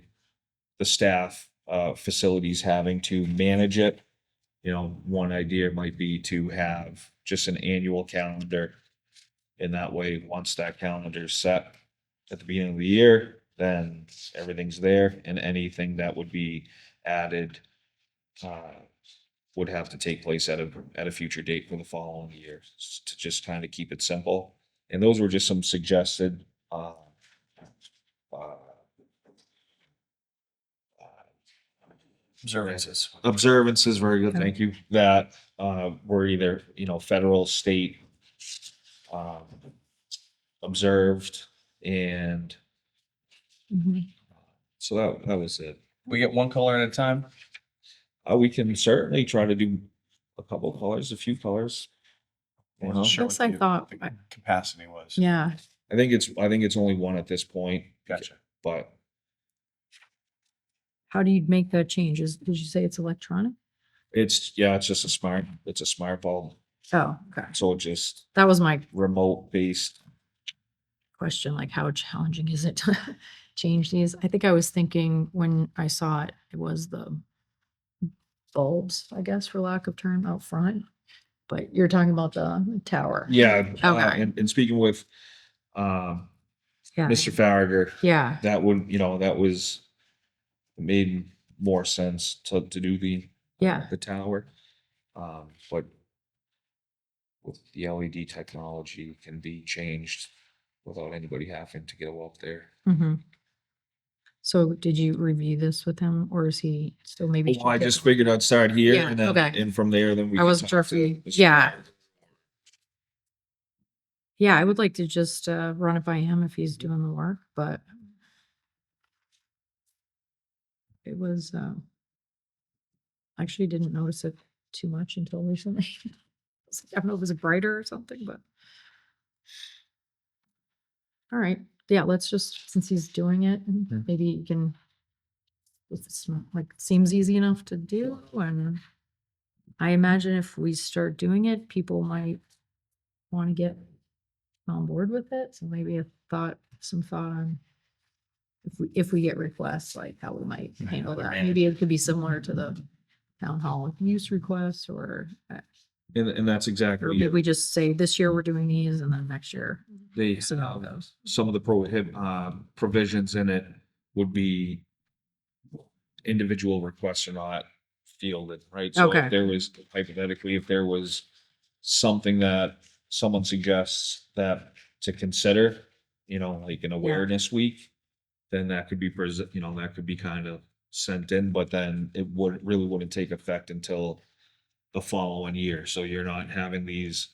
the staff facilities having to manage it. One idea might be to have just an annual calendar. And that way, once that calendar is set at the beginning of the year, then everything's there, and anything that would be added would have to take place at a future date for the following year, to just kind of keep it simple. And those were just some suggested observances, very good, thank you, that were either federal, state observed, and so that was it. We get one color at a time? We can certainly try to do a couple colors, a few colors. I wasn't sure Yes, what I thought- the capacity was. Yeah, I think it's only one at this point. Gotcha. But how do you make that change? Did you say it's electronic? it's just a smart bulb. Oh, okay. So just That was my remote based. question, like how challenging is it to change these? I think I was thinking when I saw it, it was the bulbs, I guess, for lack of term, out front. But you're talking about the tower. Yeah. Okay. And speaking with Yeah. Mr. Farrager, Yeah. that was made more sense to do the tower. But with the LED technology can be changed without anybody having to go up there. Mm-hmm. So did you review this with him or is he still maybe? Well, I just figured I'd start here Yeah, and then, okay. and from there, then we. I could wasn't talk sure if to we- Mr. yeah. Ballard. Yeah, I would like to just run it by him if he's doing the work, but it was, actually didn't notice it too much until recently. I don't know if it was brighter or something, but. All right, yeah, let's just, since he's doing it, and maybe you can, if it's not, like, seems easy enough to do, and I imagine if we start doing it, people might want to get on board with it, so maybe some thought on if we get requests, like how we might handle that. Maybe it could be similar to the town hall use requests, or And that's exactly. maybe we just say, this year we're doing these, and then next year. They See how it have goes. some of the provisions in it would be individual requests are not fielded, right? So Okay. if there was hypothetically, if there was something that someone suggests that to consider, like an awareness week, then that could be that could be kind of sent in, but then it wouldn't take effect until the following year. So you're not having these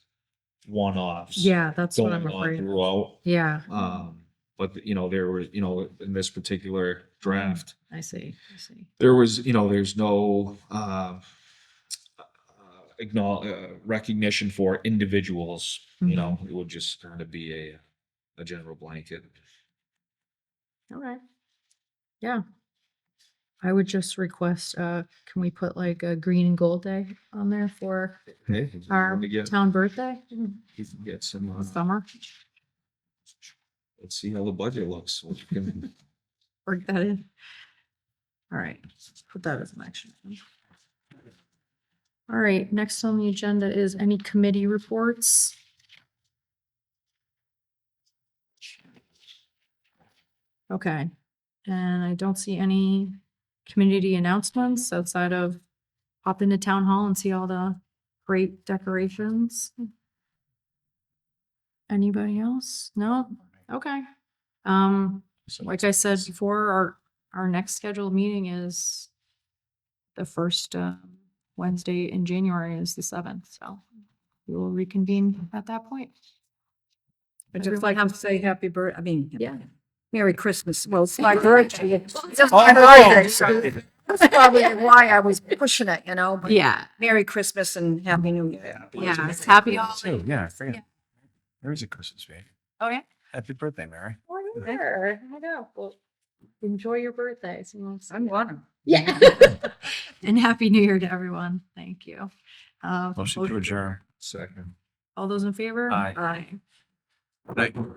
one-offs. Yeah, that's what I'm going on afraid. throughout. Yeah, But there was, in this particular draft, I see. there was, there's no recognition for individuals. It would just kind of be a general blanket. Okay. Yeah. I would just request, can we put like a green and gold day on there for Hey, our town birthday? he can get some. Summer, Let's see how the budget looks. We can- work that in. All right, put that as an action. All right, next on the agenda is any committee reports. Okay, and I don't see any community announcements outside of pop into town hall and see all the great decorations. Anybody else? No? Okay. Like I said before, our next scheduled meeting is the first Wednesday in January is the 7th, so we will reconvene at that point. I'd just like to say happy Yeah. Merry Christmas. Well, it's my birthday. It's just Oh, my birthday, so right. that's probably why I was pushing it, but Yeah, Merry Christmas and Happy New Year. yeah, it's happy holidays. Yeah, I forget. There is a Christmas baby. Oh, yeah? Happy birthday, Mary. Sure, I know. Well, enjoy your birthday. I'm one. Yeah. And happy New Year to everyone. Thank you. Motion to adjourn. Second. All those in favor? Aye. Aye. Thank you.